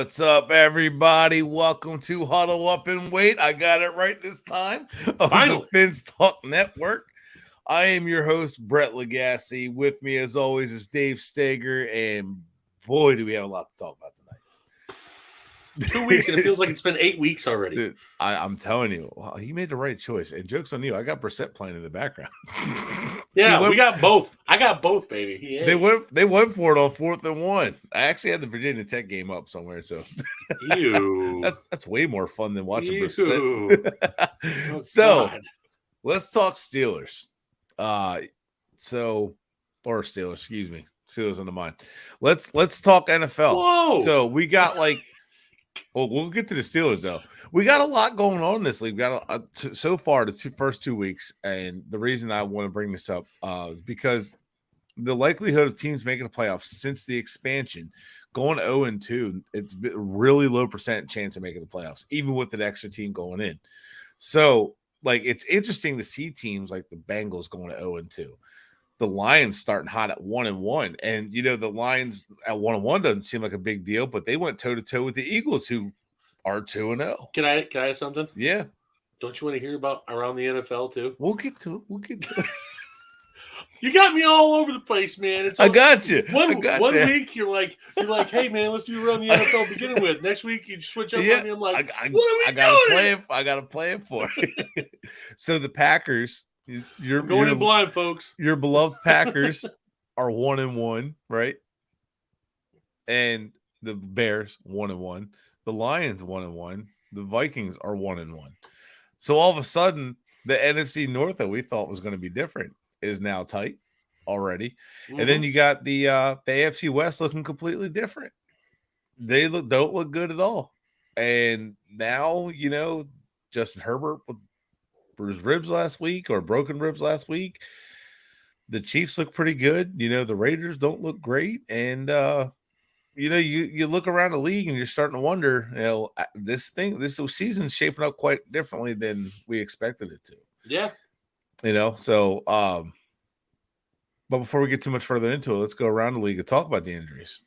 What's up, everybody? Welcome to Huddle Up and WAIT. I got it right this time. Of Finally. the Fins Talk Network. I am your host, Bret Legassi. With me, as always, is Dave Stager, and boy, do we have a lot to talk about tonight. 2 weeks, and it feels like it's been 8 weeks already. Dude, I'm telling you, he made the right choice. And joke's on you, I got Brissett playing in the background. Yeah, we got both. I got both, baby. They went for it on 4th and 1. I actually had the Virginia Tech game up somewhere, so Ew. that's way more fun than watching Ew. Brissett. Oh, So God. let's talk Steelers. Steelers, excuse me. Steelers on the mind. Let's talk NFL. Whoa. So we got we'll get to the Steelers though. We got a lot going on in this league. We got so far the first 2 weeks, and the reason I want to bring this up is because the likelihood of teams making the playoffs since the expansion going 0-2, it's been a really low percent chance of making the playoffs, even with an extra team going in. So, it's interesting to see teams like the Bengals going to 0-2. The Lions starting hot at 1-1. And, the Lions at 1-1 doesn't seem like a big deal, but they went toe-to-toe with the Eagles, who are 2-0. Can I ask something? Yeah. Don't you want to hear about around the NFL, too? We'll get to it. You got me all over the place, man. I got you. One week you're like, hey man, let's do around the NFL beginning with. Next week you switch up on me. I'm like, what are we doing? I got to play it for it. So the Packers, you're going in blind, folks. Your beloved Packers are 1-1, right? And the Bears 1-1, the Lions 1-1, the Vikings are 1-1. So all of a sudden, the NFC North that we thought was going to be different is now tight already. Mm-hmm. And then you got the AFC West looking completely different. They don't look good at all. And now, Justin Herbert with bruised ribs last week or broken ribs last week. The Chiefs look pretty good. The Raiders don't look great. And, you look around the league and you're starting to wonder, this season's shaping up quite differently than we expected it to. Yeah. So, but before we get too much further into it, let's go around the league and talk about the injuries.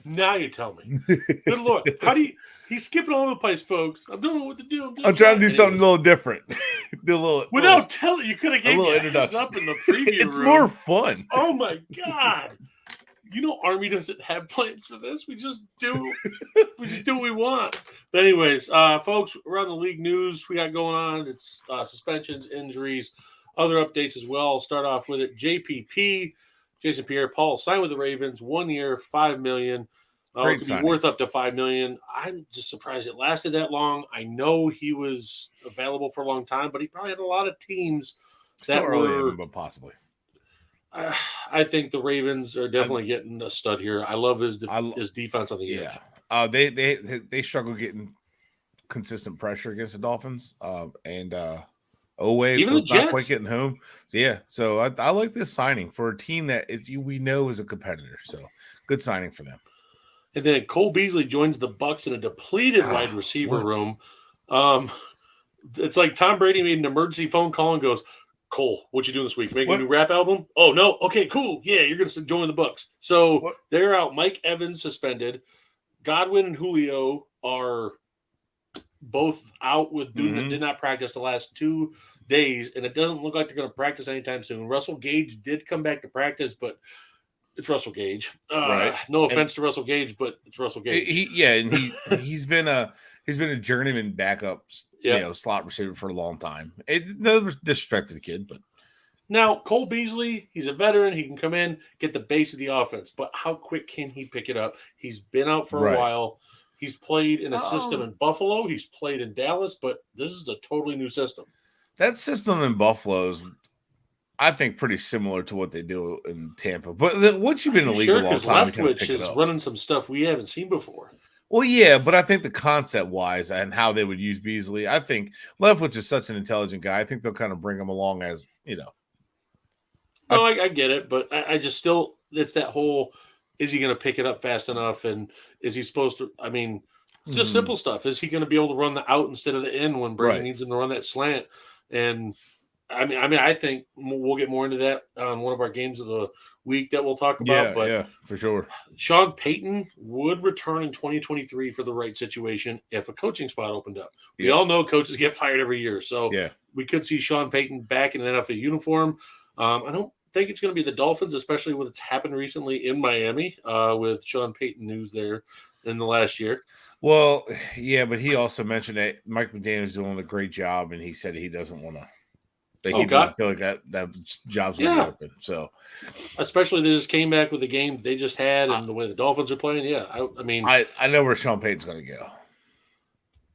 Now you tell me. Good Lord. He's skipping all over the place, folks. I don't know what to do. I'm trying to do something a little different. Without telling, you could have gave me a heads up in the preview It's room. more fun. Oh, my God. Army doesn't have plans for this. We just do. We just do what we want. But anyways, folks, around the league news we got going on. It's suspensions, injuries, other updates as well. I'll start off with it. JPP, Jason Pierre-Paul, signed with the Ravens, 1 year, $5 million. It could be worth up to $5 million. I'm just surprised it lasted that long. I know he was available for a long time, but he probably had a lot of teams that were, but possibly. I think the Ravens are definitely getting a stud here. I love his defense on the edge. They struggle getting consistent pressure against the Dolphins. And Oweh was not quite getting home. So I like this signing for a team that we know is a competitor. So good signing for them. And then Cole Beasley joins the Bucs in a depleted wide receiver room. It's like Tom Brady made an emergency phone call and goes, Cole, what you doing this week? Making a new rap album? Oh, no. Okay, cool. Yeah, you're going to join the Bucs. So they're out. Mike Evans suspended. Godwin and Julio are both out with did not practice the last 2 days, and it doesn't look like they're going to practice anytime soon. Russell Gage did come back to practice, but it's Russell Gage. Right. No offense to Russell Gage, but it's Russell Gage. He's been a journeyman backup, slot receiver for a long time. No disrespect to the kid, but now Cole Beasley, he's a veteran. He can come in, get the base of the offense, but how quick can he pick it up? He's been out for a while. He's played in a system in Buffalo. He's played in Dallas, but this is a totally new system. That system in Buffalo is, I think, pretty similar to what they do in Tampa. But once you've been in the league a long time, Leftwich is running some stuff we haven't seen before. Well, yeah, but I think the concept-wise and how they would use Beasley, I think Leftwich is such an intelligent guy. I think they'll kind of bring him along as, No, I get it, but I just still – it's that whole – is he going to pick it up fast enough, and is he supposed to – I mean, it's just simple stuff. Is he going to be able to run the out instead of the in when Brady needs him to run that slant? And I think we'll get more into that on one of our games of the week that we'll talk about. But yeah, for sure. Sean Payton would return in 2023 for the right situation if a coaching spot opened up. We all know coaches get fired every year, so we could see Sean Payton back in an NFL uniform. I don't think it's going to be the Dolphins, especially with what's happened recently in Miami with Sean Payton news there in the last year. Well, yeah, but he also mentioned that Mike McDaniel's doing a great job, and he said he doesn't want to. He doesn't feel like that job's going to be open. So, especially they just came back with the game they just had and the way the Dolphins are playing. Yeah, I mean, I know where Sean Payton's going to go.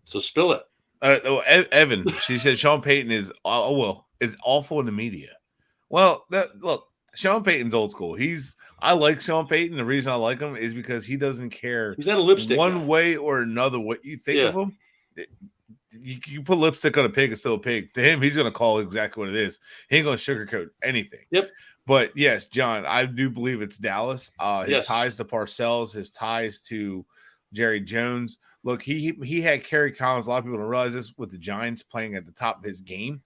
So spill it. Evan, she said Sean Payton is awful in the media. Well, look, Sean Payton's old school. I like Sean Payton. The reason I like him is because he doesn't care. He's not a lipstick one guy. way or another. What you think of him? You put lipstick on a pig, it's still a pig. To him, he's going to call it exactly what it is. He ain't going to sugarcoat anything. Yep. But yes, John, I do believe it's Dallas. His ties to Parcells, his ties to Jerry Jones. Look, he had Kerry Collins. A lot of people don't realize this with the Giants playing at the top of his game.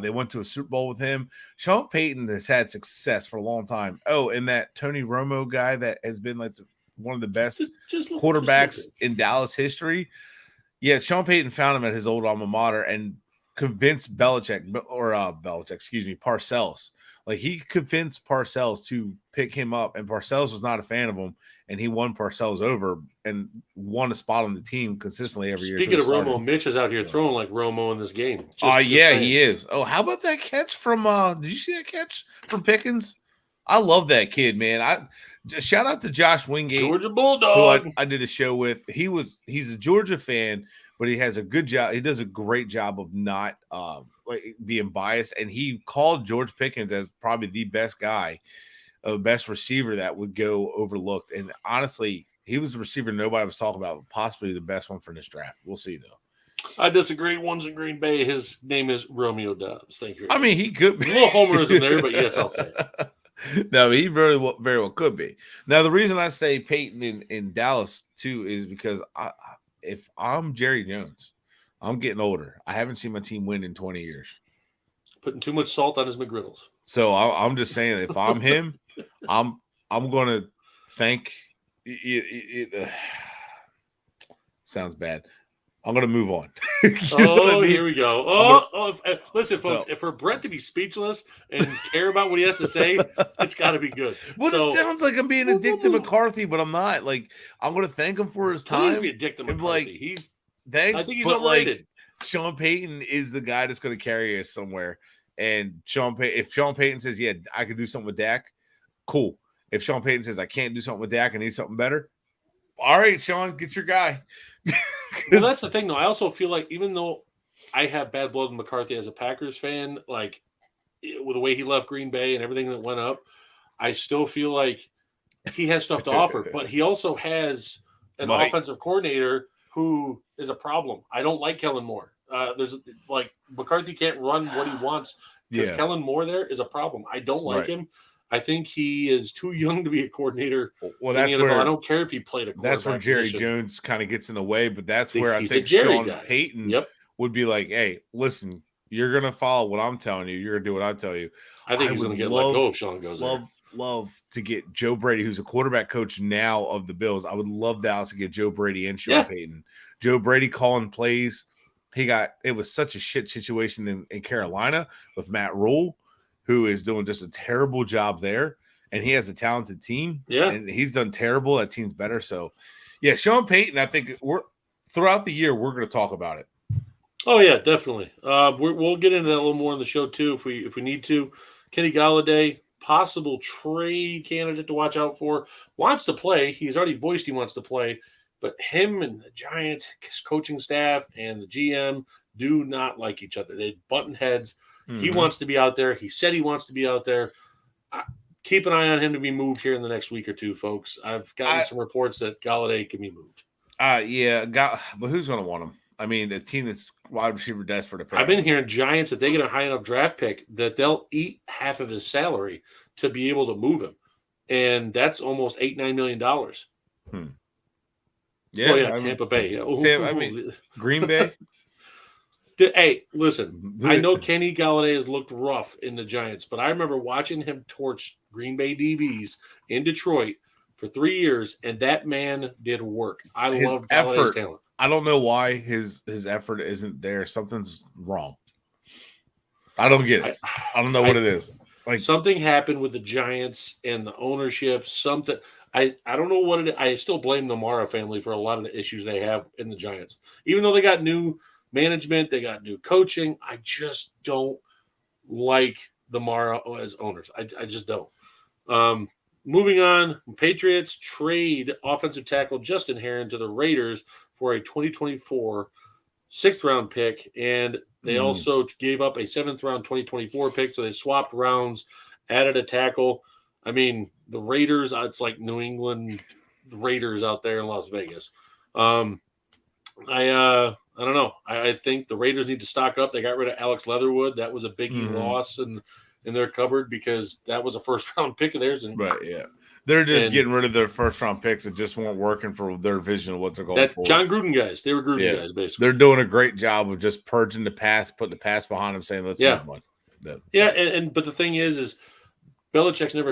They went to a Super Bowl with him. Sean Payton has had success for a long time. Oh, and that Tony Romo guy that has been like one of the best quarterbacks in Dallas history. Yeah, Sean Payton found him at his old alma mater and convinced Parcells. Like he convinced Parcells to pick him up, and Parcells was not a fan of him, and he won Parcells over and won a spot on the team consistently every year. Speaking of Romo, Mitch is out here throwing like Romo in this game. He is. Oh, how about that catch from did you see that catch from Pickens? I love that kid, man. Shout out to Josh Wingate, Georgia Bulldog, who I did a show with. He's a Georgia fan, but he has a good job. He does a great job of not being biased, and he called George Pickens as probably the best guy, best receiver that would go overlooked. And honestly, he was the receiver nobody was talking about, possibly the best one for this draft. We'll see though. I disagree. One's in Green Bay. His name is Romeo Doubs. Thank you. I mean, he could be a little homerism there, but yes, I'll say it. No, he very well could be. Now, the reason I say Peyton in Dallas too is because if I'm Jerry Jones, I'm getting older. I haven't seen my team win in 20 years. Putting too much salt on his McGriddles. So I'm just saying, if I'm him, I'm going to thank. Sounds bad. I'm going to move on. Here we go. Listen, folks, for Bret to be speechless and care about what he has to say, it's got to be good. Well, it sounds like I'm being a dick to McCarthy, but I'm not. Like, I'm going to thank him for his time. Please be a dick to McCarthy. Thanks, I think he's but overrated. Sean Payton is the guy that's going to carry us somewhere. And if Sean Payton says, yeah, I can do something with Dak, cool. If Sean Payton says, I can't do something with Dak, I need something better, all right, Sean, get your guy. Well, that's the thing, though. I also feel like even though I have bad blood with McCarthy as a Packers fan, like with the way he left Green Bay and everything that went up, I still feel like he has stuff to offer. But he also has an offensive coordinator who is a problem. I don't like Kellen Moore. McCarthy can't run what he wants because Kellen Moore there is a problem. I don't like him. I think he is too young to be a coordinator. Well, that's where I don't care if he played a quarterback. That's where Jerry Jones kind of gets in the way, but that's where I think Sean Payton would be like, hey, listen, you're going to follow what I'm telling you. You're going to do what I tell you. I think he's going to get let go if Sean goes there. Love to get Joe Brady, who's a quarterback coach now of the Bills. I would love Dallas to get Joe Brady and Sean Payton. Joe Brady calling plays. It was such a shit situation in Carolina with Matt Rule, who is doing just a terrible job there. And he has a talented team. Yeah. And he's done terrible. That team's better. So, yeah, Sean Payton, I think throughout the year, we're going to talk about it. Oh, yeah, definitely. We'll get into that a little more on the show, too, if we need to. Kenny Golladay, possible trade candidate to watch out for. Wants to play. He's already voiced he wants to play. But him and the Giants, his coaching staff, and the GM do not like each other. They button heads. Mm-hmm. He wants to be out there. He said he wants to be out there. Keep an eye on him to be moved here in the next week or two, folks. I've gotten some reports that Golladay can be moved. But who's going to want him? I mean, a team that's wide receiver desperate. I've been hearing Giants, if they get a high enough draft pick, that they'll eat half of his salary to be able to move him. And that's almost $8-9 million. Yeah, Tampa Bay. Green Bay. Hey, listen, I know Kenny Galladay has looked rough in the Giants, but I remember watching him torch Green Bay DBs in Detroit for 3 years, and that man did work. I love Galladay's talent. I don't know why his effort isn't there. Something's wrong. I don't get it. I don't know what it is. Like something happened with the Giants and the ownership. Something I don't know what it is. I still blame the Mara family for a lot of the issues they have in the Giants. Even though they got new management, they got new coaching, I just don't like the Mara as owners. I just don't. Moving on, Patriots trade offensive tackle Justin Herron to the Raiders for a 2024 6th-round pick, and they also gave up a 7th-round 2024 pick, so they swapped rounds, added a tackle. I mean, the Raiders, it's like New England Raiders out there in Las Vegas. I don't know. I think the Raiders need to stock up. They got rid of Alex Leatherwood. That was a biggie loss in their cupboard because that was a first-round pick of theirs. Right, yeah. They're just getting rid of their first-round picks that just weren't working for their vision of what they're going for. John Gruden guys. They were Gruden guys, basically. They're doing a great job of just purging the pass, putting the pass behind them, saying, let's move on. But the thing is Belichick's never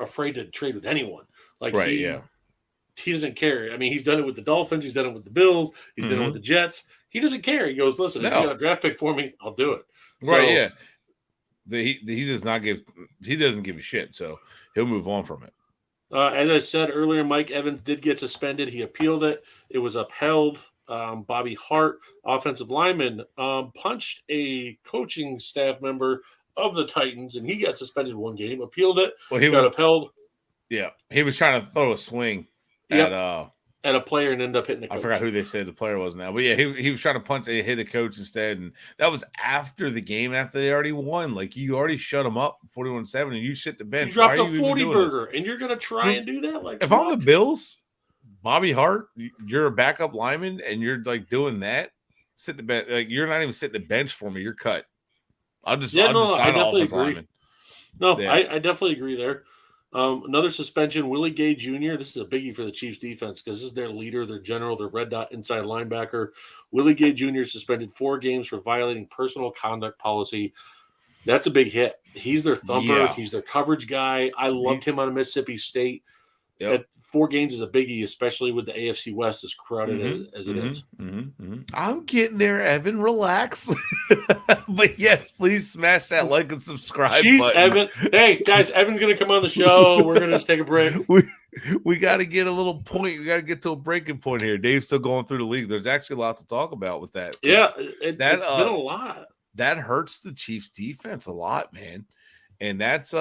afraid to trade with anyone. Like he doesn't care. I mean, he's done it with the Dolphins. He's done it with the Bills. He's done it with the Jets. He doesn't care. He goes, listen, if you got a draft pick for me, I'll do it. He does not give. He doesn't give a shit. So he'll move on from it. As I said earlier, Mike Evans did get suspended. He appealed it. It was upheld. Bobby Hart, offensive lineman, punched a coaching staff member of the Titans, and he got suspended 1 game. Appealed it. Well, he got upheld. Yeah, he was trying to throw a swing at a player and end up hitting a coach. I forgot who they said the player was now. But yeah, he was trying to hit a coach instead. And that was after the game, after they already won. Like, you already shut them up 41-7 and you sit the bench. You dropped a 40 burger and you're going to try and do that? Like, if I'm the Bills, Bobby Hart, you're a backup lineman and you're like doing that, sit the bench. Like, you're not even sitting the bench for me. You're cut. I definitely agree. I definitely agree there. Another suspension, Willie Gay Jr. This is a biggie for the Chiefs defense because this is their leader, their general, their red dot inside linebacker. Willie Gay Jr. suspended 4 games for violating personal conduct policy. That's a big hit. He's their thumper. Yeah. He's their coverage guy. I loved him out of Mississippi State. Yep. 4 games is a biggie, especially with the AFC West as crowded as it is. I'm getting there, Evan. Relax. But yes, please smash that like and subscribe button. Evan. Hey, guys, Evan's going to come on the show. We're going to just take a break. We got to get a little point. We got to get to a breaking point here. Dave's still going through the league. There's actually a lot to talk about with that. Yeah, it's been a lot. That hurts the Chiefs defense a lot, man. And that's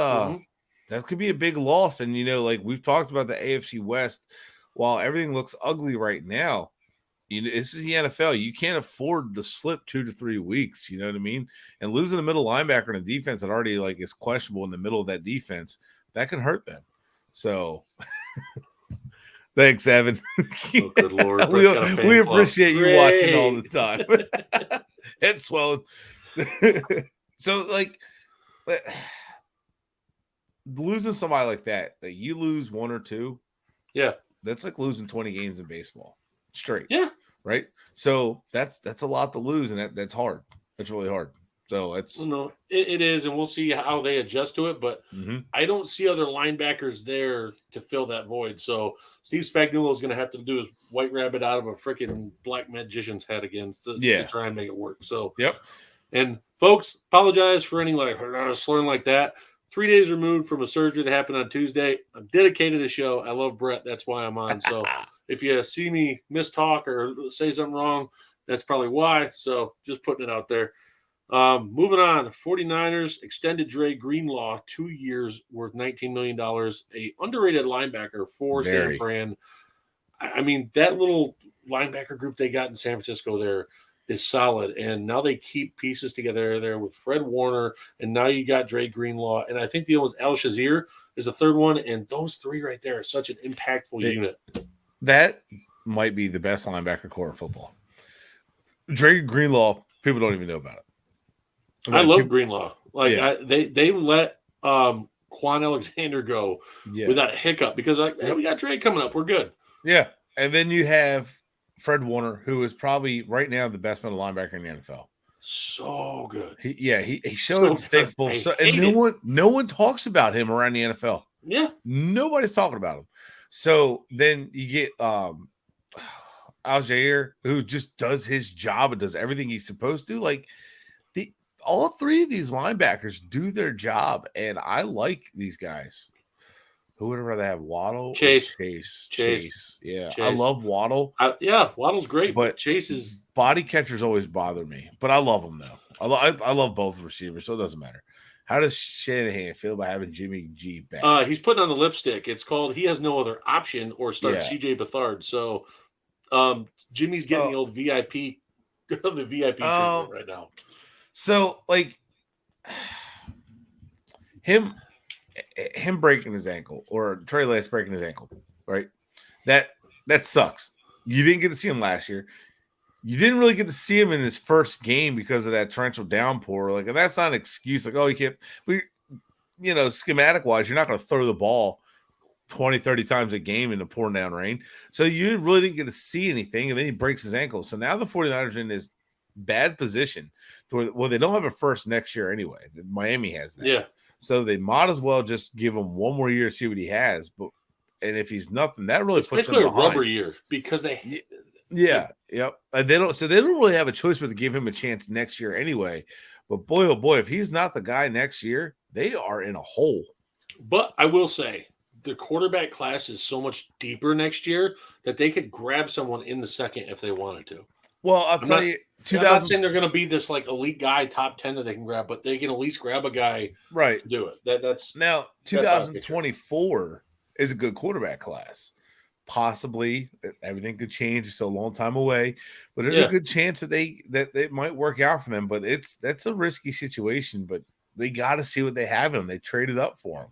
that could be a big loss. And, like we've talked about the AFC West, while everything looks ugly right now, this is the NFL. You can't afford to slip 2 to 3 weeks. You know what I mean? And losing a middle linebacker in a defense that already is questionable in the middle of that defense, that can hurt them. So thanks, Evan. Oh, good Lord. we appreciate you watching all the time. Head swelling. So, losing somebody like that you lose 1 or 2, that's like losing 20 games in baseball straight. Yeah, right. So that's a lot to lose, and that's hard. That's really hard. So it is, and we'll see how they adjust to it. But I don't see other linebackers there to fill that void. So Steve Spagnuolo is going to have to do his white rabbit out of a freaking black magician's head again to try and make it work. So and folks, apologize for any slurring like that. 3 days removed from a surgery that happened on Tuesday. I'm dedicated to the show. I love Bret. That's why I'm on. So if you see me mistalk or say something wrong, that's probably why. So just putting it out there. Moving on, 49ers extended Dre Greenlaw 2 years worth $19 million, a underrated linebacker for San Fran. I mean, that little linebacker group they got in San Francisco there is solid, and now they keep pieces together there with Fred Warner, and now you got Dre Greenlaw, and I think the other was Al Shazier is the third one, and those 3 right there are such an impactful unit. That might be the best linebacker core in football. Dre Greenlaw, people don't even know about it. I love Greenlaw. They let Quan Alexander go without a hiccup because we got Dre coming up. We're good. Yeah, and then you have Fred Warner, who is probably right now the best middle linebacker in the NFL. So good. He's so instinctful. And no one talks about him around the NFL. Yeah. Nobody's talking about him. So then you get Algier, who just does his job and does everything he's supposed to. Like all three of these linebackers do their job, and I like these guys. Who would rather have, Waddle Chase? Or Chase. Yeah, Chase. I love Waddle. Waddle's great, but Chase's body catchers always bother me. But I love them though. I love both receivers, so it doesn't matter. How does Shanahan feel about having Jimmy G back? He's putting on the lipstick. It's called he has no other option or start CJ Beathard. So Jimmy's getting the old VIP the VIP treatment right now. So like him breaking his ankle or Trey Lance breaking his ankle, right? That sucks. You didn't get to see him last year. You didn't really get to see him in his first game because of that torrential downpour. Like, and that's not an excuse. Like, oh, you can't. Schematic wise, you're not going to throw the ball 20, 30 times a game in the pouring down rain. So you really didn't get to see anything, and then he breaks his ankle. So now the 49ers are in this bad position to where they don't have a first next year anyway. Miami has that. Yeah. So they might as well just give him one more year to see what he has. And if he's nothing, that really puts him behind. A rubber year because they. Yeah. Yep. And they don't really have a choice but to give him a chance next year anyway. But boy, oh boy, if he's not the guy next year, they are in a hole. But I will say the quarterback class is so much deeper next year that they could grab someone in the second if they wanted to. Well, I'm not saying they're going to be this like elite guy, top 10 that they can grab, but they can at least grab a guy right to do it. That's now 2024 is a good quarterback class. Possibly everything could change. It's a long time away, but there's a good chance that they might work out for them. But that's a risky situation. But they got to see what they have in them. They traded up for him.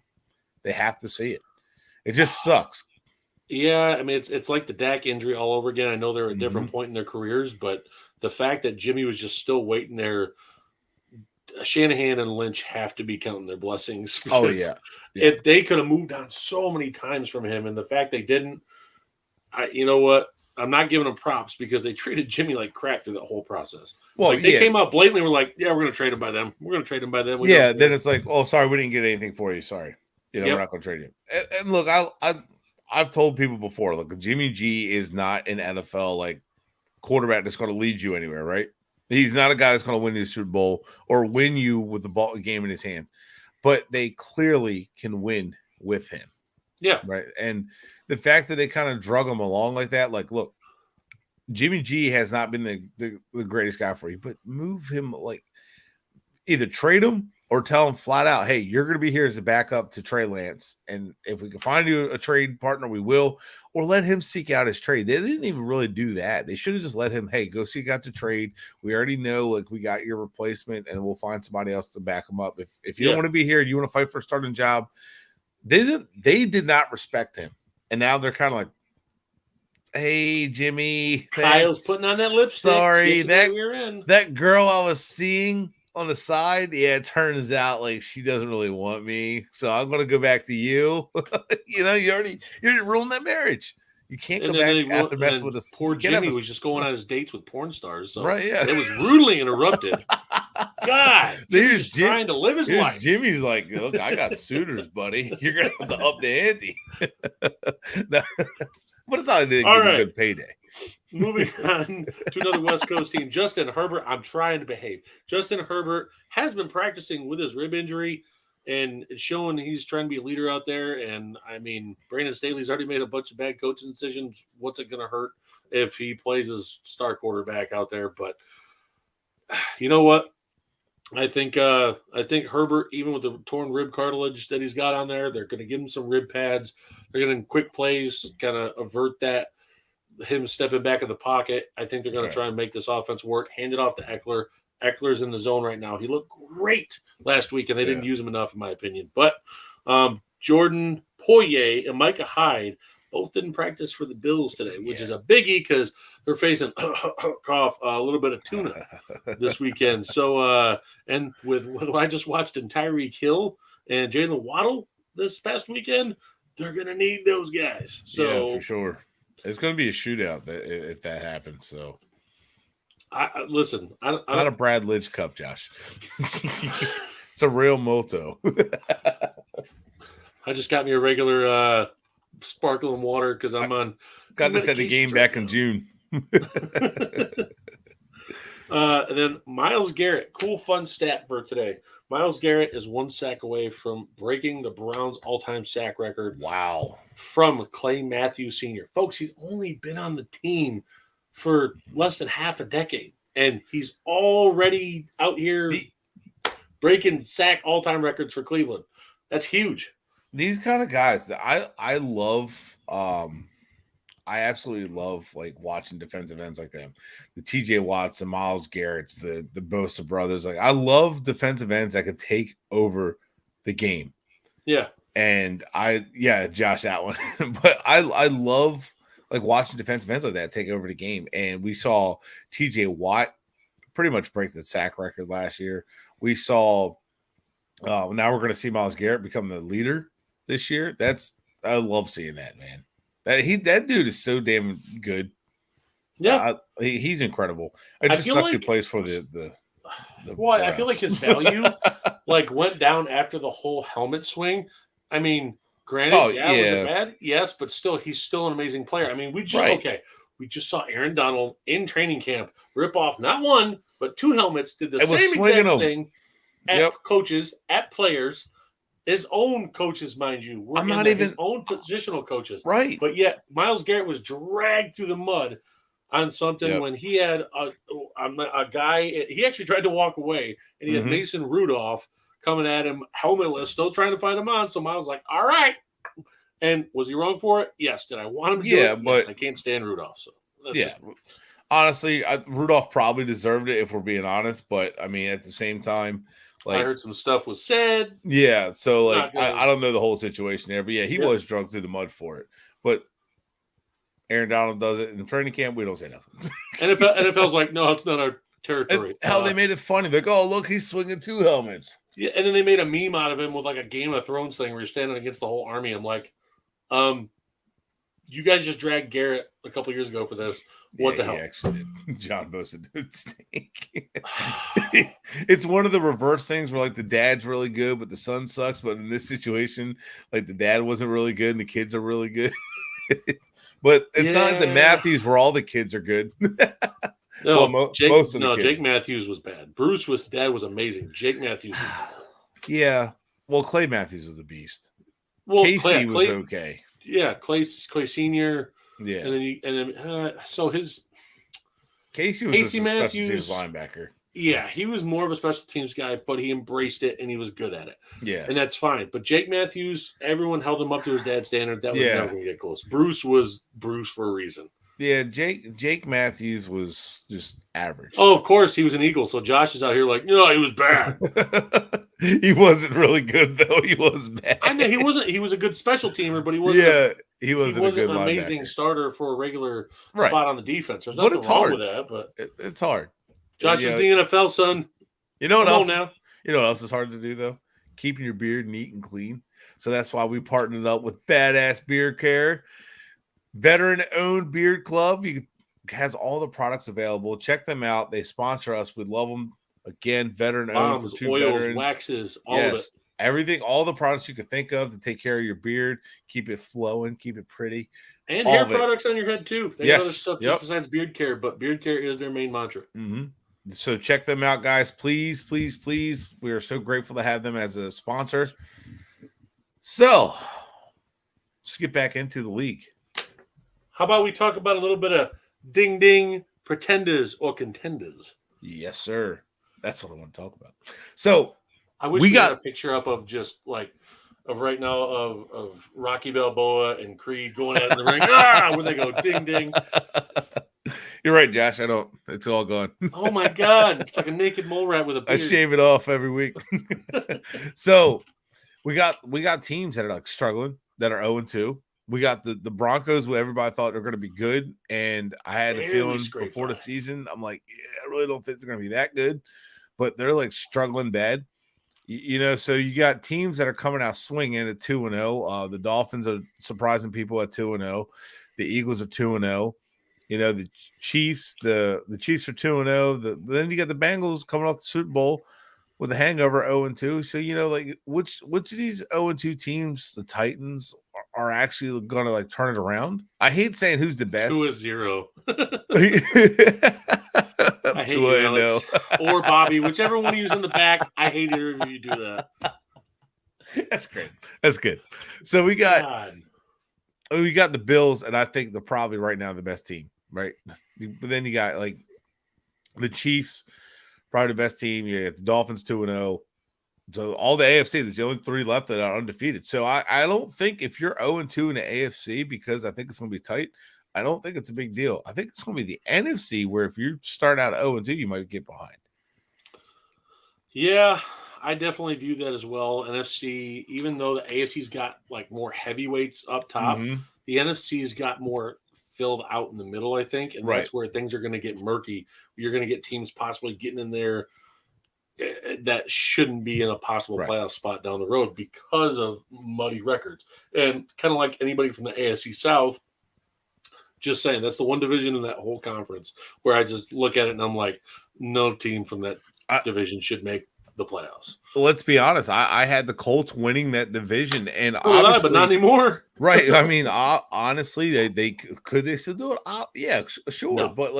They have to see it. It just sucks. Yeah, I mean it's like the Dak injury all over again. I know they're at a different point in their careers, but the fact that Jimmy was just still waiting there, Shanahan and Lynch have to be counting their blessings. Because they could have moved on so many times from him, and the fact they didn't. You know what? I'm not giving them props because they treated Jimmy like crap through that whole process. Well, they came out blatantly. We're like, yeah, we're going to trade him by them. We're going to trade him by them. Then it's like, oh, sorry, we didn't get anything for you. Sorry, we're not going to trade you. And look, I've told people before, look, Jimmy G is not an NFL like quarterback that's going to lead you anywhere, right? He's not a guy that's going to win you the Super Bowl or win you with the ball game in his hands. But they clearly can win with him. Yeah. Right. And the fact that they kind of drug him along like that, like, look, Jimmy G has not been the greatest guy for you, but move him, like either trade him or tell him flat out, hey, you're going to be here as a backup to Trey Lance. And if we can find you a trade partner, we will, or let him seek out his trade. They didn't even really do that. They should have just let him, hey, go seek out the trade. We already know, like, we got your replacement and we'll find somebody else to back him up. If you don't want to be here, you want to fight for a starting job. They did not respect him. And now they're kind of like, hey, Jimmy. Kyle's putting on that lipstick. Sorry, that girl I was seeing on the side, it turns out like she doesn't really want me. So I'm going to go back to you. You're ruining that marriage. You can't go back after messing with this. Poor Jimmy was just going on his dates with porn stars. So right, yeah. It was rudely interrupted. God, he's trying to live his life. Jimmy's like, look, I got suitors, buddy. You're going to have to up the ante. But it's not a good payday. Moving on to another West Coast team. Justin Herbert, I'm trying to behave. Justin Herbert has been practicing with his rib injury and showing he's trying to be a leader out there. And, I mean, Brandon Staley's already made a bunch of bad coaching decisions. What's it going to hurt if he plays his star quarterback out there? But you know what? I think Herbert, even with the torn rib cartilage that he's got on there, they're going to give him some rib pads. They're going to quick plays, kind of avert that, him stepping back in the pocket. I think they're going to try and make this offense work. Hand it off to Eckler. Eckler's in the zone right now. He looked great last week, and they didn't use him enough, in my opinion. But Jordan Poyer and Micah Hyde both didn't practice for the Bills today, which is a biggie because they're facing a little bit of tuna this weekend. So, and with what I just watched in Tyreek Hill and Jalen Waddle this past weekend, they're going to need those guys. So, yeah, for sure. It's going to be a shootout if that happens. So, Listen. It's not a Brad Lidge cup, Josh. It's a real moto. I just got me a regular sparkling water because I'm on. Got this at the game back in June. And then Myles Garrett, cool fun stat for today. Myles Garrett is 1 sack away from breaking the Browns' all-time sack record. Wow. From Clay Matthews Sr. Folks, he's only been on the team for less than half a decade, and he's already out here breaking sack all-time records for Cleveland. That's huge. These kind of guys that I love. I absolutely love like watching defensive ends like them, the TJ Watts, the Myles Garretts, the Bosa brothers. Like I love defensive ends that could take over the game. Yeah. And Josh, that one. But I love like watching defensive ends like that take over the game. And we saw TJ Watt pretty much break the sack record last year. We saw now we're going to see Myles Garrett become the leader this year. I love seeing that, man. That dude is so damn good. Yeah, he's incredible. It just sucks he plays for the well, I feel like his value like went down after the whole helmet swing. I mean, granted, was it bad? Yes, but still, he's still an amazing player. I mean, we just saw Aaron Donald in training camp rip off not one but 2 helmets. Did the same exact thing at coaches, at players. His own coaches, mind you, were his own positional coaches. Right. But yet, Myles Garrett was dragged through the mud on something when he had a guy. He actually tried to walk away, and he had Mason Rudolph coming at him, helmetless, still trying to fight him on. So Myles was like, all right. And was he wrong for it? Yes. Did I want him to do it? But yes, I can't stand Rudolph. So honestly, Rudolph probably deserved it if we're being honest. But I mean, at the same time, like, I heard some stuff was said. Yeah, so like I don't know the whole situation there, but he was drunk through the mud for it. But Aaron Donald does it in training camp. We don't say nothing. NFL's like, no, it's not our territory. Hell, they made it funny. Like, oh, look, he's swinging 2 helmets. Yeah, and then they made a meme out of him with like a Game of Thrones thing where you're standing against the whole army. I'm like, you guys just dragged Garrett a couple years ago for this. What the hell? He actually did. John Bosa did stink. It's one of the reverse things where like the dad's really good, but the son sucks. But in this situation, like the dad wasn't really good and the kids are really good. But it's not like the Matthews where all the kids are good. No, most of the kids. Jake Matthews was bad. Bruce's dad was amazing. Jake Matthews was bad. Yeah. Well, Clay Matthews was a beast. Well, Casey was okay. Yeah, Clay Senior. Yeah, and then so his Casey was a special teams linebacker. Yeah, he was more of a special teams guy, but he embraced it and he was good at it. Yeah, and that's fine. But Jake Matthews, everyone held him up to his dad's standard. That was never going to get close. Bruce was Bruce for a reason. Yeah, Jake Matthews was just average. Oh, of course, he was an Eagle. So Josh is out here like, no, he was bad. He wasn't really good though. He was bad. I mean, he wasn't. He was a good special teamer, but he wasn't. Yeah, he wasn't a good an amazing starter for a regular spot on the defense. There's nothing wrong with that, but it's hard. Josh is the NFL, son. You know what else? Now. You know what else is hard to do though? Keeping your beard neat and clean. So that's why we partnered up with Badass Beard Care, veteran-owned beard club. Has all the products available. Check them out. They sponsor us. We love them. Again, veteran-owned for 2 oils, veterans. waxes, all of it. Everything, all the products you could think of to take care of your beard, keep it flowing, keep it pretty. And hair products on your head, too. They have other stuff just besides beard care, but beard care is their main mantra. Mm-hmm. So check them out, guys. Please, please, please. We are so grateful to have them as a sponsor. So, let's get back into the league. How about we talk about a little bit of ding-ding pretenders or contenders? Yes, sir. That's what I want to talk about. So I wish we got a picture up of just like of right now of Rocky Balboa and Creed going out in the ring. When they go ding ding. You're right, Josh. I don't. It's all gone. Oh my god! It's like a naked mole rat with a beard. I shave it off every week. So we got teams that are like struggling that are 0-2. We got the Broncos, who everybody thought they're going to be good, and I had a feeling before the season, I'm like, I really don't think they're going to be that good, but they're like struggling bad. So you got teams that are coming out swinging at 2-0. The Dolphins are surprising people at 2-0. The Eagles are 2-0. The Chiefs, the Chiefs are 2-0. Then you got the Bengals coming off the Super Bowl with a hangover 0-2. So which of these 0-2 teams, the Titans, are actually going to turn it around? I hate saying who's the best. 2-0. I hate 2-0. you, Alex. Or Bobby, whichever one of you's in the back. I hate either of you do that. That's great. That's good. So we got the Bills, and I think they're probably right now the best team, right? But then you got the Chiefs, probably the best team. You got the Dolphins 2-0. So all the AFC, there's the only 3 left that are undefeated. So I don't think if you're 0-2 in the AFC, because I think it's going to be tight, I don't think it's a big deal. I think it's going to be the NFC where if you start out 0-2, you might get behind. Yeah, I definitely view that as well. NFC, even though the AFC's got more heavyweights up top, the NFC's got more filled out in the middle, I think. And that's where things are going to get murky. You're going to get teams possibly getting in there that shouldn't be in a possible playoff spot down the road because of muddy records. And kind of like anybody from the AFC South, just saying, that's the one division in that whole conference where I just look at it and I'm like, no team from that division should make the playoffs. Let's be honest. I had the Colts winning that division, and obviously, but not anymore. Right. I mean, honestly, they could they still do it? Yeah, sure. No. But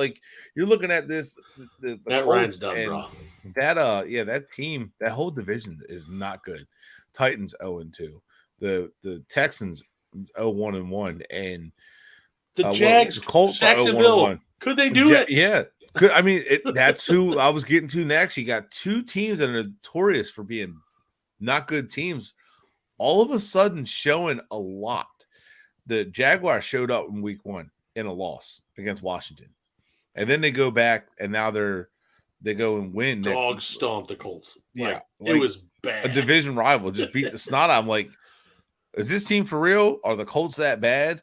you're looking at this, the that Ryan's done, bro. That team, that whole division is not good. Titans 0-2, the Texans 0-1-1, and the Jags, Colts, Jacksonville. Could they do it? Yeah. I mean, that's who I was getting to next. You got 2 teams that are notorious for being not good teams, all of a sudden showing a lot. The Jaguars showed up in week 1 in a loss against Washington. And then they go back, and now they go and win. Dog stomped the Colts. Yeah. It was bad. A division rival just beat the snot. I'm like, is this team for real? Are the Colts that bad?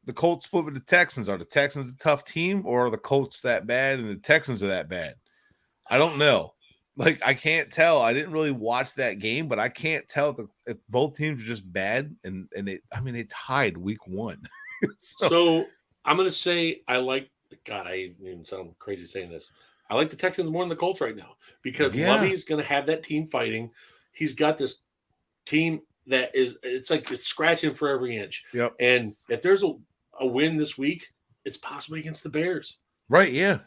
The Colts split with the Texans. Are the Texans a tough team, or are the Colts that bad and the Texans are that bad? I don't know. I can't tell. I didn't really watch that game, but I can't tell if both teams are just bad. And they tied week 1. So I'm going to say I even sound crazy saying this. I like the Texans more than the Colts right now because Lovey's going to have that team fighting. He's got this team that it's scratching for every inch. Yep. And if there's a win this week, it's possibly against the Bears. Right, yeah.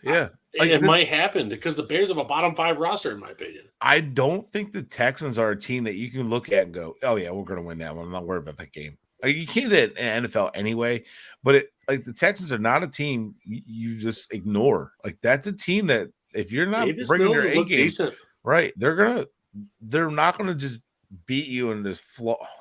It might happen because the Bears have a bottom 5 roster, in my opinion. I don't think the Texans are a team that you can look at and go, oh, yeah, we're going to win that one. I'm not worried about that game. You can't do it in NFL anyway, but the Texans are not a team you just ignore. That's a team that if you're not bringing your A game, right, they're not going to just beat you and just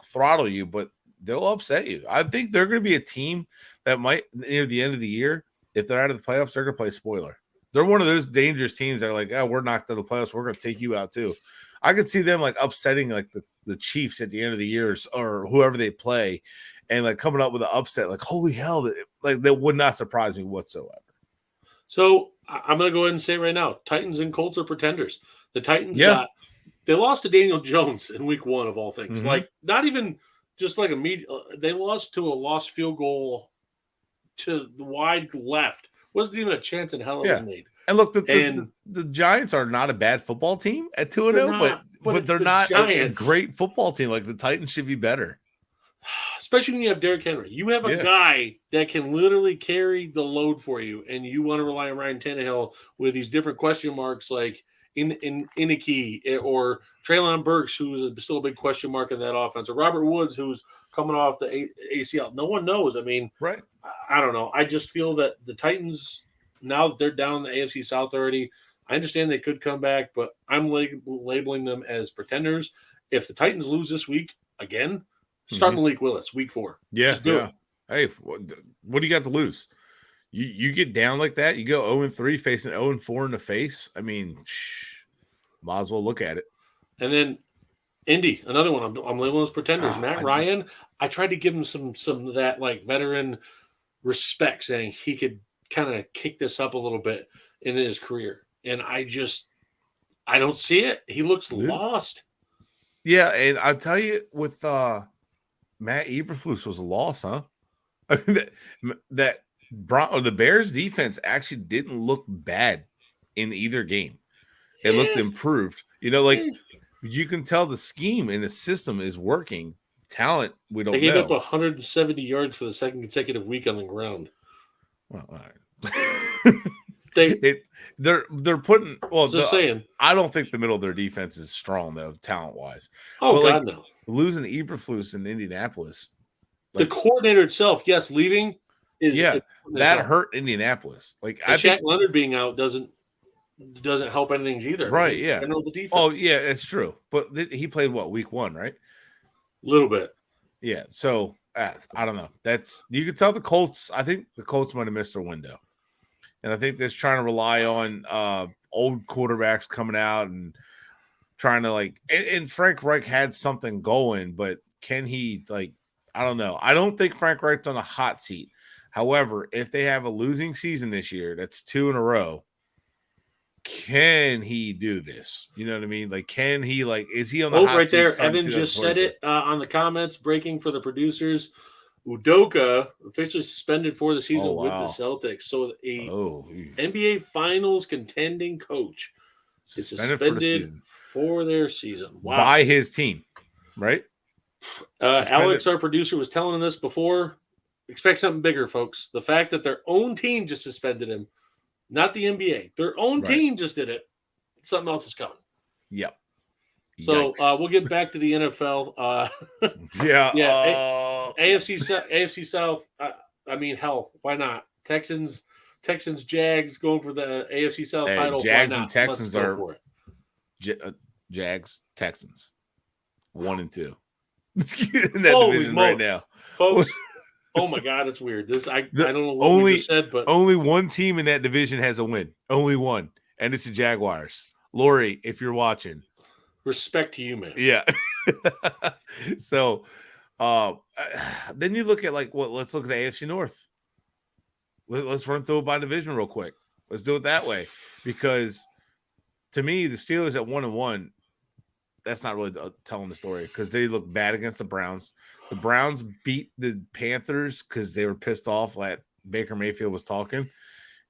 throttle you, but they'll upset you. I think they're going to be a team that might, near the end of the year, if they're out of the playoffs, they're going to play spoiler. They're one of those dangerous teams that are like, oh, we're knocked out of the playoffs. We're going to take you out too. I could see them upsetting the Chiefs at the end of the year or whoever they play and coming up with an upset. Holy hell, that would not surprise me whatsoever. So I'm going to go ahead and say it right now. Titans and Colts are pretenders. The Titans they lost to Daniel Jones in week 1 of all things. Mm-hmm. Not even just they lost to a lost field goal to the wide left. Wasn't even a chance in hell it was made. And look, the Giants are not a bad football team at 2-0, but they're not a great football team. The Titans should be better. Especially when you have Derrick Henry. You have a guy that can literally carry the load for you, and you want to rely on Ryan Tannehill with these different question marks in Inicky or Treylon Burks, who's still a big question mark in that offense, or Robert Woods, who's coming off the ACL. No one knows. I mean, right. I don't know. I just feel that the Titans, now that they're down in the AFC South already, I understand they could come back, but I'm labeling them as pretenders. If the Titans lose this week again, start Malik Willis, week 4. Yeah, just do it. Hey, what do you got to lose? You get down like that, you go 0-3 facing 0-4 in the face. I mean, might as well look at it. And then Indy, another one. I'm labeling as pretenders. Matt Ryan, I tried to give him some of that veteran respect, saying he could kind of kick this up a little bit in his career. And I don't see it. He looks lost. Yeah, and I'll tell you, with Matt Eberflus was a loss, huh? I mean, that the Bears defense actually didn't look bad in either game. It looked Yeah. improved. You know, like you can tell the scheme and the system is working. Talent, we They don't gave know. up 170 yards for the second consecutive week on the ground. Well, all right. They're putting Just saying. I don't think the middle of their defense is strong though, talent wise. Oh, but God, like, no. Losing Eberflus in Indianapolis, the coordinator itself, yes, leaving is that hurt Indianapolis. Like, and Shaq Leonard being out doesn't help anything either. Right? Yeah. I know the defense. Oh, yeah, it's true. But he played week 1, right? A little bit. Yeah. So I don't know. You could tell the Colts. I think the Colts might have missed their window, and I think they're trying to rely on old quarterbacks coming out and trying to and Frank Reich had something going, but can he I don't know. I don't think Frank Reich's on a hot seat. However, if they have a losing season this year, that's 2 in a row. Can he do this? You know what I mean? Like, can he is he on the hot right seat? There, Evan just said it on the comments. Breaking for the producers. Udoka officially suspended for the season with the Celtics. So a NBA Finals contending coach is suspended for their season. Wow. By his team, right? Alex, our producer, was telling this before. Expect something bigger, folks. The fact that their own team just suspended him, not the NBA, their own team just did it. Something else is coming. Yep. So we'll get back to the NFL. AFC South. I mean, hell, why not? Texans, Jags going for the AFC South title. Jags and Texans are for it. Jags, Texans, 1 and 2 in that division right now, folks. Oh my God, it's weird. I don't know what we just said, but only one team in that division has a win. Only one, and it's the Jaguars. Lori, if you're watching, respect to you, man. Yeah. So, then you look at let's look at the AFC North. Let's run through it by division real quick. Let's do it that way, because to me, the Steelers at 1-1. That's not really telling the story, because they look bad against the Browns. The Browns beat the Panthers because they were pissed off that Baker Mayfield was talking.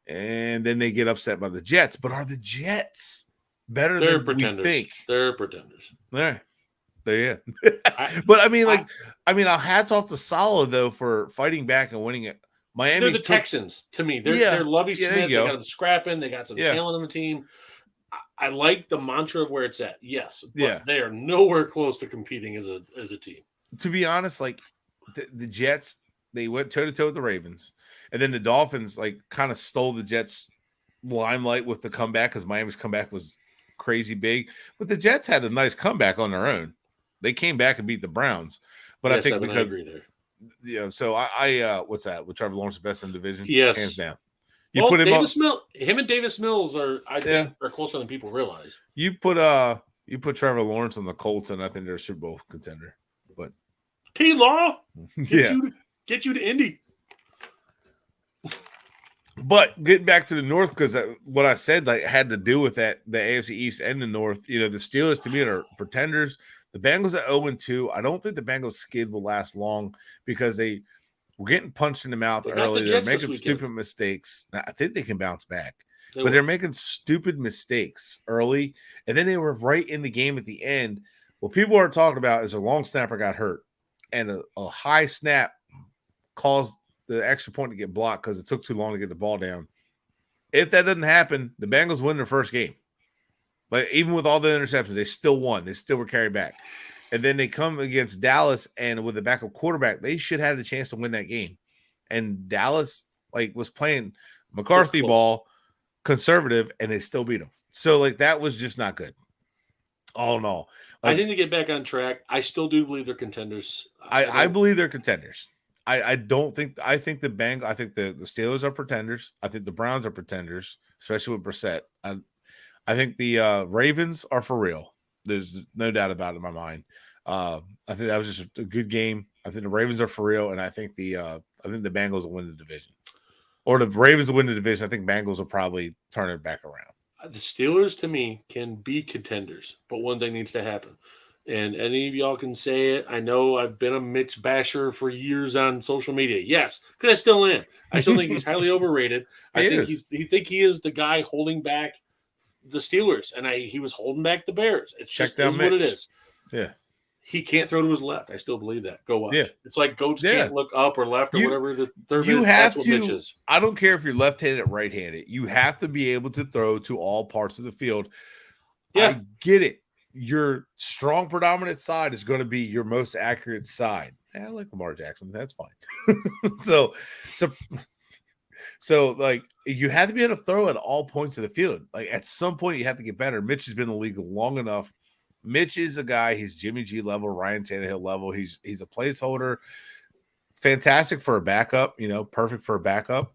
And then they get upset by the Jets. But are the Jets better than we think? They're pretenders. All right. There you go. But I mean, hats off to Saleh, though, for fighting back and winning it. Miami. They're the Texans to me. They're Lovie Smith. They got them scrapping. They got some talent on the team. I like the mantra of where it's at. Yes, but they are nowhere close to competing as a team. To be honest, the Jets, they went toe-to-toe with the Ravens, and then the Dolphins kind of stole the Jets' limelight with the comeback, because Miami's comeback was crazy big. But the Jets had a nice comeback on their own. They came back and beat the Browns. But I think because I agree so there. I what's that? With Trevor Lawrence, the best in the division? Yes, hands down. Put him and Davis Mills are closer than people realize. You put Trevor Lawrence on the Colts, and I think they're a Super Bowl contender. But T-Law, get you to Indy. But getting back to the North, because what I said had to do with that, the AFC East and the North. You know, the Steelers to me are pretenders. The Bengals at 0-2. I don't think the Bengals skid will last long, because they were getting punched in the mouth early. They're making stupid mistakes. I think they can bounce back. They're making stupid mistakes early, and then they were right in the game at the end. What people are talking about is a long snapper got hurt, and a high snap caused the extra point to get blocked because it took too long to get the ball down. If that doesn't happen, the Bengals win their first game. But even with all the interceptions, they still won. They still were carried back. And then they come against Dallas, and with a backup quarterback, they should have a chance to win that game. And Dallas was playing McCarthy ball, conservative, and they still beat them. So that was just not good. All in all, I think they get back on track. I still do believe they're contenders. I believe they're contenders. I don't think. I think the Steelers are pretenders. I think the Browns are pretenders, especially with Brissett. I think the Ravens are for real. There's no doubt about it in my mind. I think that was just a good game. I think the Ravens are for real, and I think the Bengals will win the division, or the Ravens will win the division. I think Bengals will probably turn it back around. The Steelers, to me, can be contenders, but one thing needs to happen. And any of y'all can say it. I know I've been a Mitch basher for years on social media. Yes, because I still am. I still think he's highly overrated. I think he is the guy holding back the Steelers, and he was holding back the Bears. It's Check just down is what it Mitch. is. Yeah. He can't throw to his left. I still believe that. Go watch. Yeah. It's like goats Yeah. can't look up or left or whatever the term You is. have That's what Mitch is. I don't care if you're left-handed or right-handed. You have to be able to throw to all parts of the field. Yeah. I get it. Your strong predominant side is going to be your most accurate side. I like Lamar Jackson. That's fine. So like you have to be able to throw at all points of the field. Like at some point you have to get better. Mitch has been in the league long enough. Mitch is a guy, he's Jimmy G level, Ryan Tannehill level. He's a placeholder. Fantastic for a backup, perfect for a backup.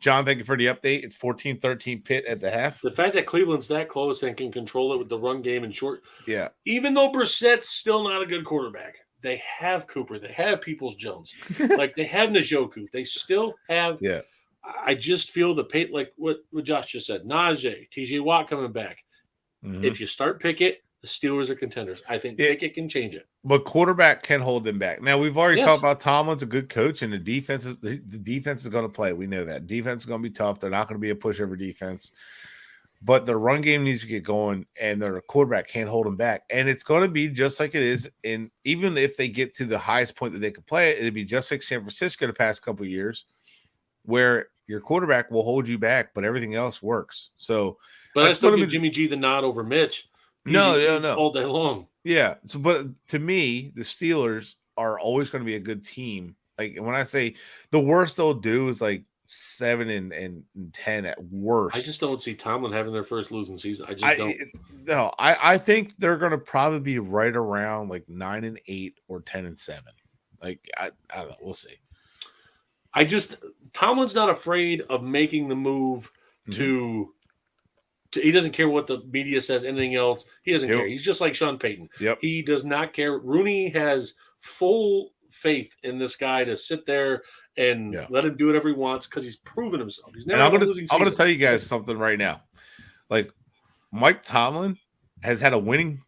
John, thank you for the update. It's 14-13 Pitt at the half. The fact that Cleveland's that close and can control it with the run game and short. Yeah. Even though Brissett's still not a good quarterback, they have Cooper. They have Peoples-Jones. Like they have Njoku. They still have. Yeah. I just feel like what Josh just said. Najee, TJ Watt coming back. Mm-hmm. If you start Pickett, the Steelers are contenders. I think Pickett can change it. But quarterback can hold them back. Now, we've already talked about Tomlin's a good coach, and the defense is going to play. We know that. Defense is going to be tough. They're not going to be a pushover defense. But the run game needs to get going, and their quarterback can't hold them back. And it's going to be just like it is. And even if they get to the highest point that they could play it, it'll be just like San Francisco the past couple of years, where your quarterback will hold you back, but everything else works. So, but I still give Jimmy G the nod over Mitch. No. All day long. Yeah. So, but to me, the Steelers are always going to be a good team. Like when I say the worst they'll do is like 7 and 10 at worst. I just don't see Tomlin having their first losing season. I think they're going to probably be right around like 9-8 or 10-7. Like I don't know. We'll see. Tomlin's not afraid of making the move to he doesn't care what the media says, anything else. He doesn't care. He's just like Sean Payton. Yep. He does not care. Rooney has full faith in this guy to sit there and let him do whatever he wants because he's proven himself. He's never had a losing season. I'm going to tell you guys something right now. Like Mike Tomlin has had a winning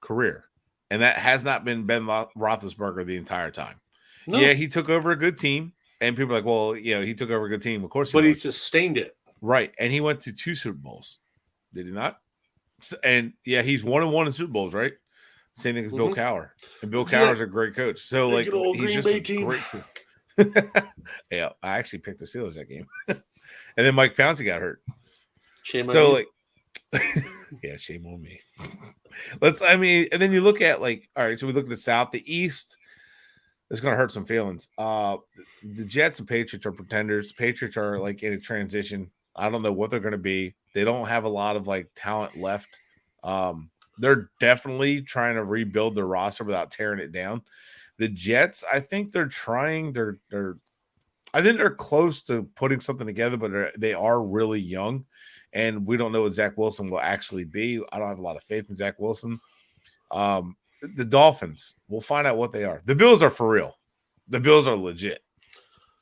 career, and that has not been Ben Roethlisberger the entire time. No. Yeah, he took over a good team, and people are like, well, he took over a good team. Of course, he sustained it. Right, and he went to 2 Super Bowls. Did he not? And he's 1-1 in Super Bowls, right? Same thing as Bill Cowher. And Bill Cowher's a great coach. So like he's just a great Yeah, I actually picked the Steelers that game. And then Mike Pouncey got hurt. Shame on me. Shame on me. And then you look at all right, so we look at the South, the East. It's going to hurt some feelings. The Jets and Patriots are pretenders. Patriots are like in a transition. I don't know what they're going to be. They don't have a lot of talent left. They're definitely trying to rebuild their roster without tearing it down. The Jets, I think they're trying. I think they're close to putting something together, but they are really young, and we don't know what Zach Wilson will actually be. I don't have a lot of faith in Zach Wilson. The Dolphins, we'll find out what they are. The Bills are for real. The Bills are legit.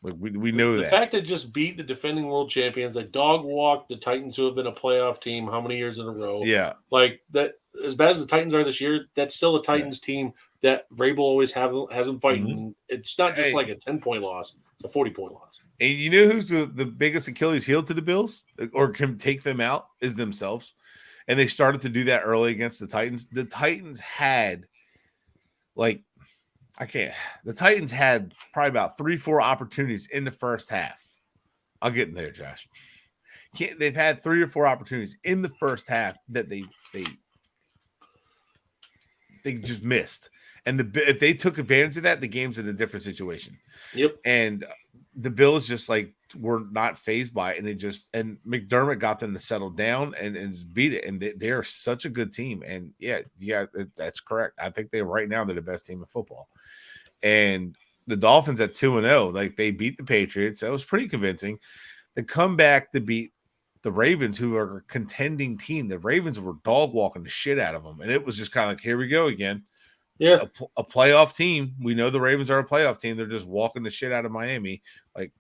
We know that. The fact that just beat the defending world champions, dog walked the Titans, who have been a playoff team how many years in a row? Yeah. Like that, as bad as the Titans are this year, that's still a Titans team that Vrabel always has them fighting. Mm-hmm. It's not just like a 10-point loss. It's a 40-point loss. And you know who's the biggest Achilles heel to the Bills or can take them out is themselves. And they started to do that early against the Titans. The Titans had the Titans had probably about 3-4 opportunities in the first half. I'll get in there, Josh. They've had 3 or 4 opportunities in the first half that they just missed. And if they took advantage of that, the game's in a different situation. Yep. And the Bills just were not fazed by it, and McDermott got them to settle down and beat it. And they are such a good team. And that's correct. I think right now they're the best team in football. And the Dolphins at 2-0, they beat the Patriots. That was pretty convincing. They come back to beat the Ravens, who are a contending team. The Ravens were dog walking the shit out of them, and it was just kind of here we go again. Yeah, a playoff team. We know the Ravens are a playoff team. They're just walking the shit out of Miami.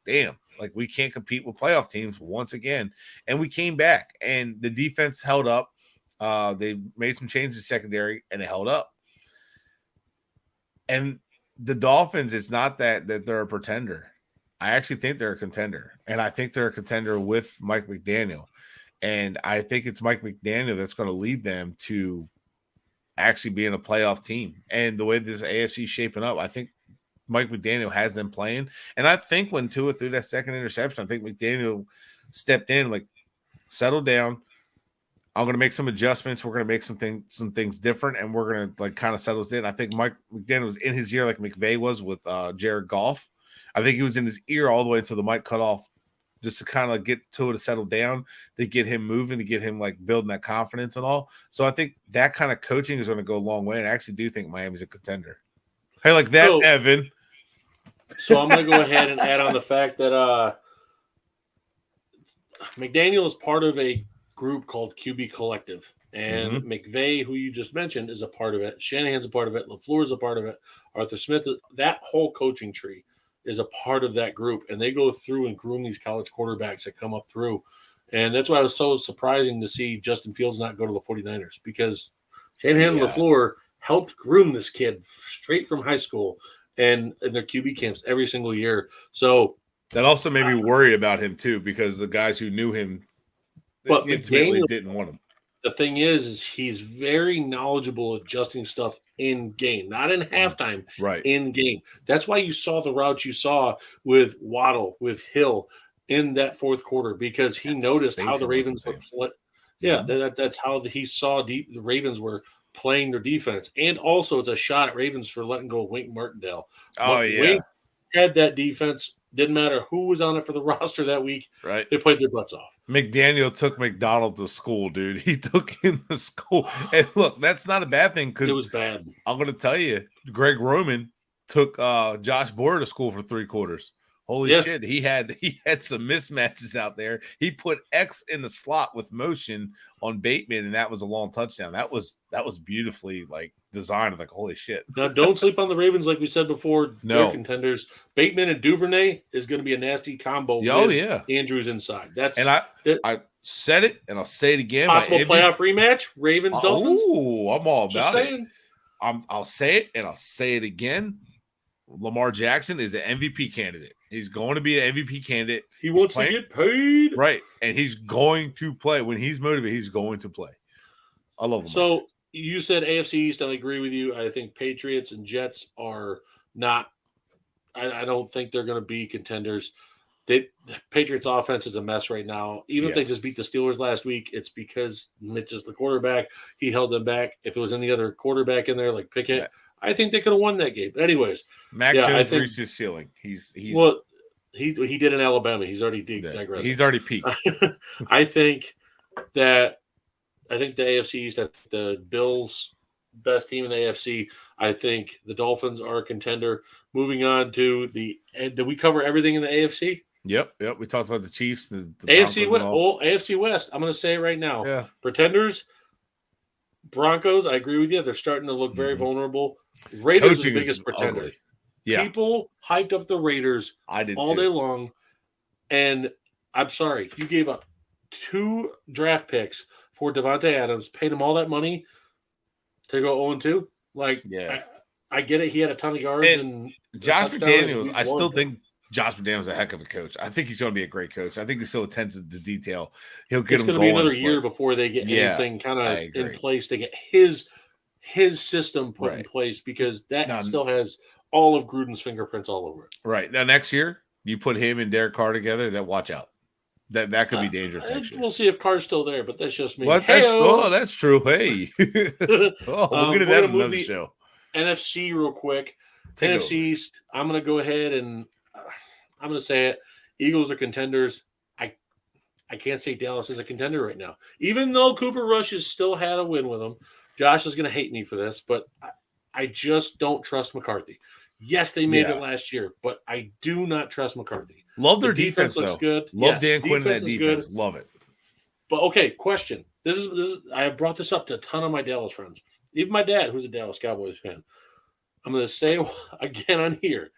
Damn, we can't compete with playoff teams once again. And we came back, and the defense held up. They made some changes in secondary, and it held up. And the Dolphins, it's not that they're a pretender. I actually think they're a contender. And I think they're a contender with Mike McDaniel. And I think it's Mike McDaniel that's going to lead them to actually being a playoff team. And the way this AFC is shaping up, I think Mike McDaniel has them playing. And I think when Tua threw that second interception, I think McDaniel stepped in, like, settle down. I'm going to make some adjustments. We're going to make some things different, and we're going to like kind of settle this in. I think Mike McDaniel was in his ear like McVay was with Jared Goff. I think he was in his ear all the way until the mic cut off, just to kind of get Tua to settle down, to get him moving, to get him like building that confidence and all. So I think that kind of coaching is going to go a long way, and I actually do think Miami's a contender. Hey, like that, so, Evan. So I'm going to go ahead and add on the fact that McDaniel is part of a group called QB Collective, and McVay, who you just mentioned, is a part of it. Shanahan's a part of it. LaFleur is a part of it. Arthur Smith, that whole coaching tree is a part of that group, and they go through and groom these college quarterbacks that come up through. And that's why it was so surprising to see Justin Fields not go to the 49ers, because Shanahan and LaFleur helped groom this kid straight from high school and in their QB camps every single year. So that also made me worry about him too, because the guys who knew him but McDaniel didn't want him. The thing is he's very knowledgeable adjusting stuff in game, not in halftime, right? In game. That's why you saw the routes you saw with Waddle, with Hill in that fourth quarter, because he noticed how the Ravens were playing. Yeah, that's how he saw the Ravens were playing their defense. And also it's a shot at Ravens for letting go of Wink Martindale. Oh, yeah. Wink had that defense. Didn't matter who was on it for the roster that week. Right. They played their butts off. McDaniel took McDonald to school, dude. He took him to school. And look, that's not a bad thing, because it was bad. I'm going to tell you, Greg Roman took Josh Boyer to school for 3 quarters. Holy shit. He had some mismatches out there. He put X in the slot with motion on Bateman, and that was a long touchdown. That was beautifully like designed. Like, holy shit. Now, don't sleep on the Ravens, like we said before. No. They're contenders. Bateman and Duvernay is going to be a nasty combo. With Andrews inside. I said it, and I'll say it again. Possible playoff rematch. Ravens Dolphins. Oh, I'm all about it. I'll say it, and I'll say it again. Lamar Jackson is an MVP candidate. He's going to be an MVP candidate. He wants to get paid. Right. And he's going to play. When he's motivated, he's going to play. I love him. So you said AFC East. I agree with you. I think Patriots and Jets are not – I don't think they're going to be contenders. The Patriots offense is a mess right now. Even if they just beat the Steelers last week, it's because Mitch is the quarterback. He held them back. If it was any other quarterback in there like Pickett – I think they could have won that game. But anyways, Mac Jones reached his ceiling. He's well, he did in Alabama. He's already digressed. He's already peaked. I think the AFC East, the Bills best team in the AFC. I think the Dolphins are a contender. Moving on to did we cover everything in the AFC? Yep. We talked about the Chiefs, the AFC West. AFC West. I'm going to say it right now. Yeah. Pretenders, Broncos. I agree with you. They're starting to look very vulnerable. Raiders are the biggest pretender. Ugly. Yeah. People hyped up the Raiders all day long, and I'm sorry, you gave up 2 draft picks for Devontae Adams, paid him all that money to go 0-2. Like, I get it. He had a ton of yards and Josh McDaniels. I still think Josh McDaniels is a heck of a coach. I think he's going to be a great coach. I think he's so attentive to detail. He'll get. It's going to be another year before they get anything kind of in place to get his system put in place, because that still has all of Gruden's fingerprints all over it. Right. Now, next year, you put him and Derek Carr together, then watch out. That could be dangerous next year. We'll see if Carr's still there, but that's just me. That's true. Hey. We'll get to that in another show. NFC real quick. NFC East, I'm going to go ahead and I'm going to say it. Eagles are contenders. I can't say Dallas is a contender right now. Even though Cooper Rush has still had a win with them. Josh is going to hate me for this, but I just don't trust McCarthy. Yes, they made it last year, but I do not trust McCarthy. Love their defense looks good. Love Dan Quinn in that defense. Good. Love it. But okay, question. This is I have brought this up to a ton of my Dallas friends. Even my dad, who's a Dallas Cowboys fan. I'm going to say again on here.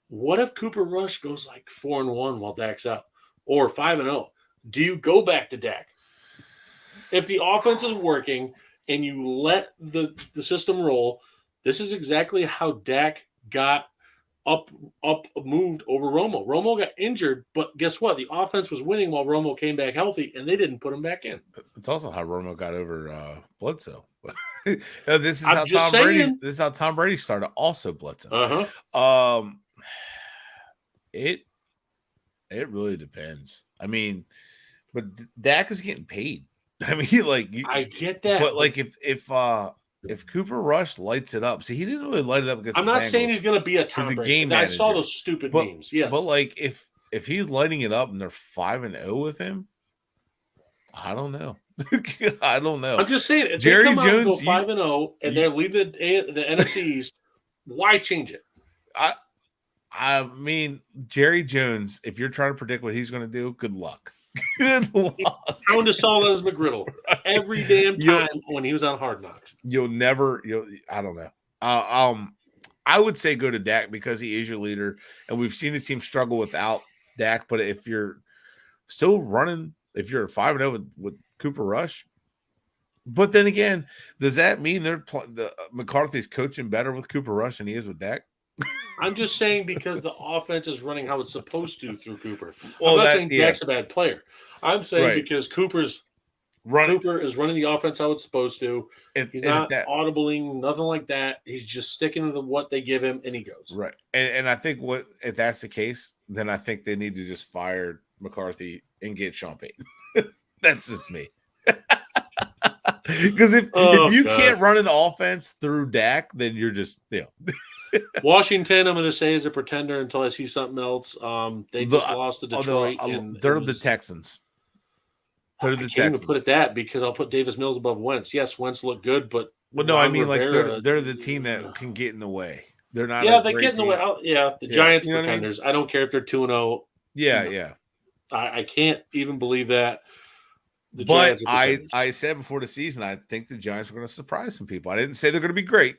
What if Cooper Rush goes like 4-1 while Dak's out, or 5-0? Do you go back to Dak? If the offense is working and you let the system roll, This is exactly how Dak got moved over Romo. Romo got injured, but guess what? The offense was winning while Romo came back healthy, and they didn't put him back in. It's also how Romo got over Bledsoe. This is I'm how just Tom Brady. saying. This is how Tom Brady started. Also Bledsoe. It really depends. I mean, but Dak is getting paid. I mean, like I get that, but like if Cooper Rush lights it up, see, he didn't really light it up against. I'm not saying he's going to be a Tom Brady. Game I saw manager. those stupid memes. Yes, but like if he's lighting it up and they're 5-0 with him, I don't know. I don't know. I'm just saying, if Jerry they come Jones, out and go 5-0 and they lead the NFC East, why change it? I mean, Jerry Jones, if you're trying to predict what he's going to do, good luck. Good luck. Going to Saul as McGriddle every damn time when he was on Hard Knocks. I don't know. I would say go to Dak because he is your leader, and we've seen the team struggle without Dak. But if you're still running, if you're 5-0 with Cooper Rush, but then again, does that mean McCarthy's coaching better with Cooper Rush than he is with Dak? I'm just saying because the offense is running how it's supposed to through Cooper. I'm not saying Dak's a bad player. I'm saying because Cooper is running the offense how it's supposed to. He's not audibling, nothing like that. He's just sticking to what they give him, and he goes. Right. And I think if that's the case, then I think they need to just fire McCarthy and get Sean Payton. That's just me. Because if you can't run an offense through Dak, then you're just Washington, I'm going to say, is a pretender until I see something else. They just lost to Detroit. They're the Texans. I can't even put it that because I'll put Davis Mills above Wentz. Yes, Wentz looked good, but I mean, Rivera, like they're the team that can get in the way. They're not. Yeah, they get in the way. The Giants pretenders. I don't care if they're 2-0. Yeah. I can't even believe that. But I said before the season, I think the Giants are going to surprise some people. I didn't say they're going to be great.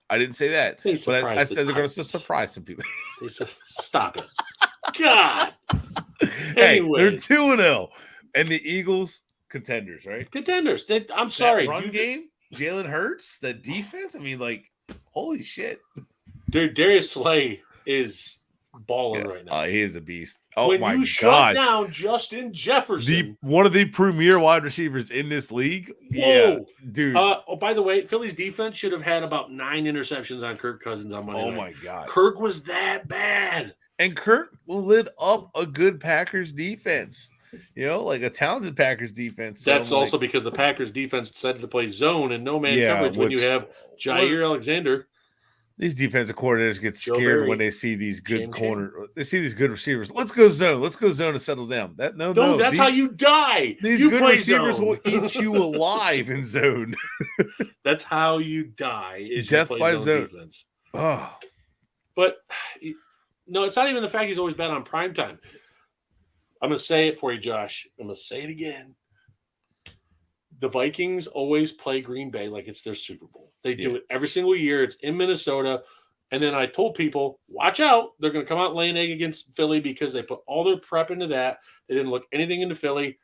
I didn't say that. But I said they're going to surprise some people. Stop it. God. Anyway. They're 2-0. And the Eagles, contenders, right? Contenders. I'm sorry. That run game, Jalen Hurts, the defense. I mean, like, holy shit. Dude, Darius Slay is balling right now. He is a beast. Oh, when my you God. shut down Justin Jefferson. One of the premier wide receivers in this league. Whoa. Yeah, dude. By the way, Philly's defense should have had about 9 interceptions on Kirk Cousins on Monday night. My God. Kirk was that bad. And Kirk lit up a good Packers defense. Like a talented Packers defense. That's also because the Packers defense decided to play zone and no man coverage when you have Jair Alexander. These defensive coordinators get scared when they see these good they see these good receivers. Let's go zone. Let's go zone and settle down. No. That's how you die. These good receivers will eat you alive in zone. That's how you die. Is death by zone defense. Oh, but no, it's not even the fact he's always bad on primetime. I'm going to say it for you, Josh. I'm going to say it again. The Vikings always play Green Bay like it's their Super Bowl. They do it every single year. It's in Minnesota. And then I told people, watch out. They're going to come out laying egg against Philly because they put all their prep into that. They didn't look anything into Philly.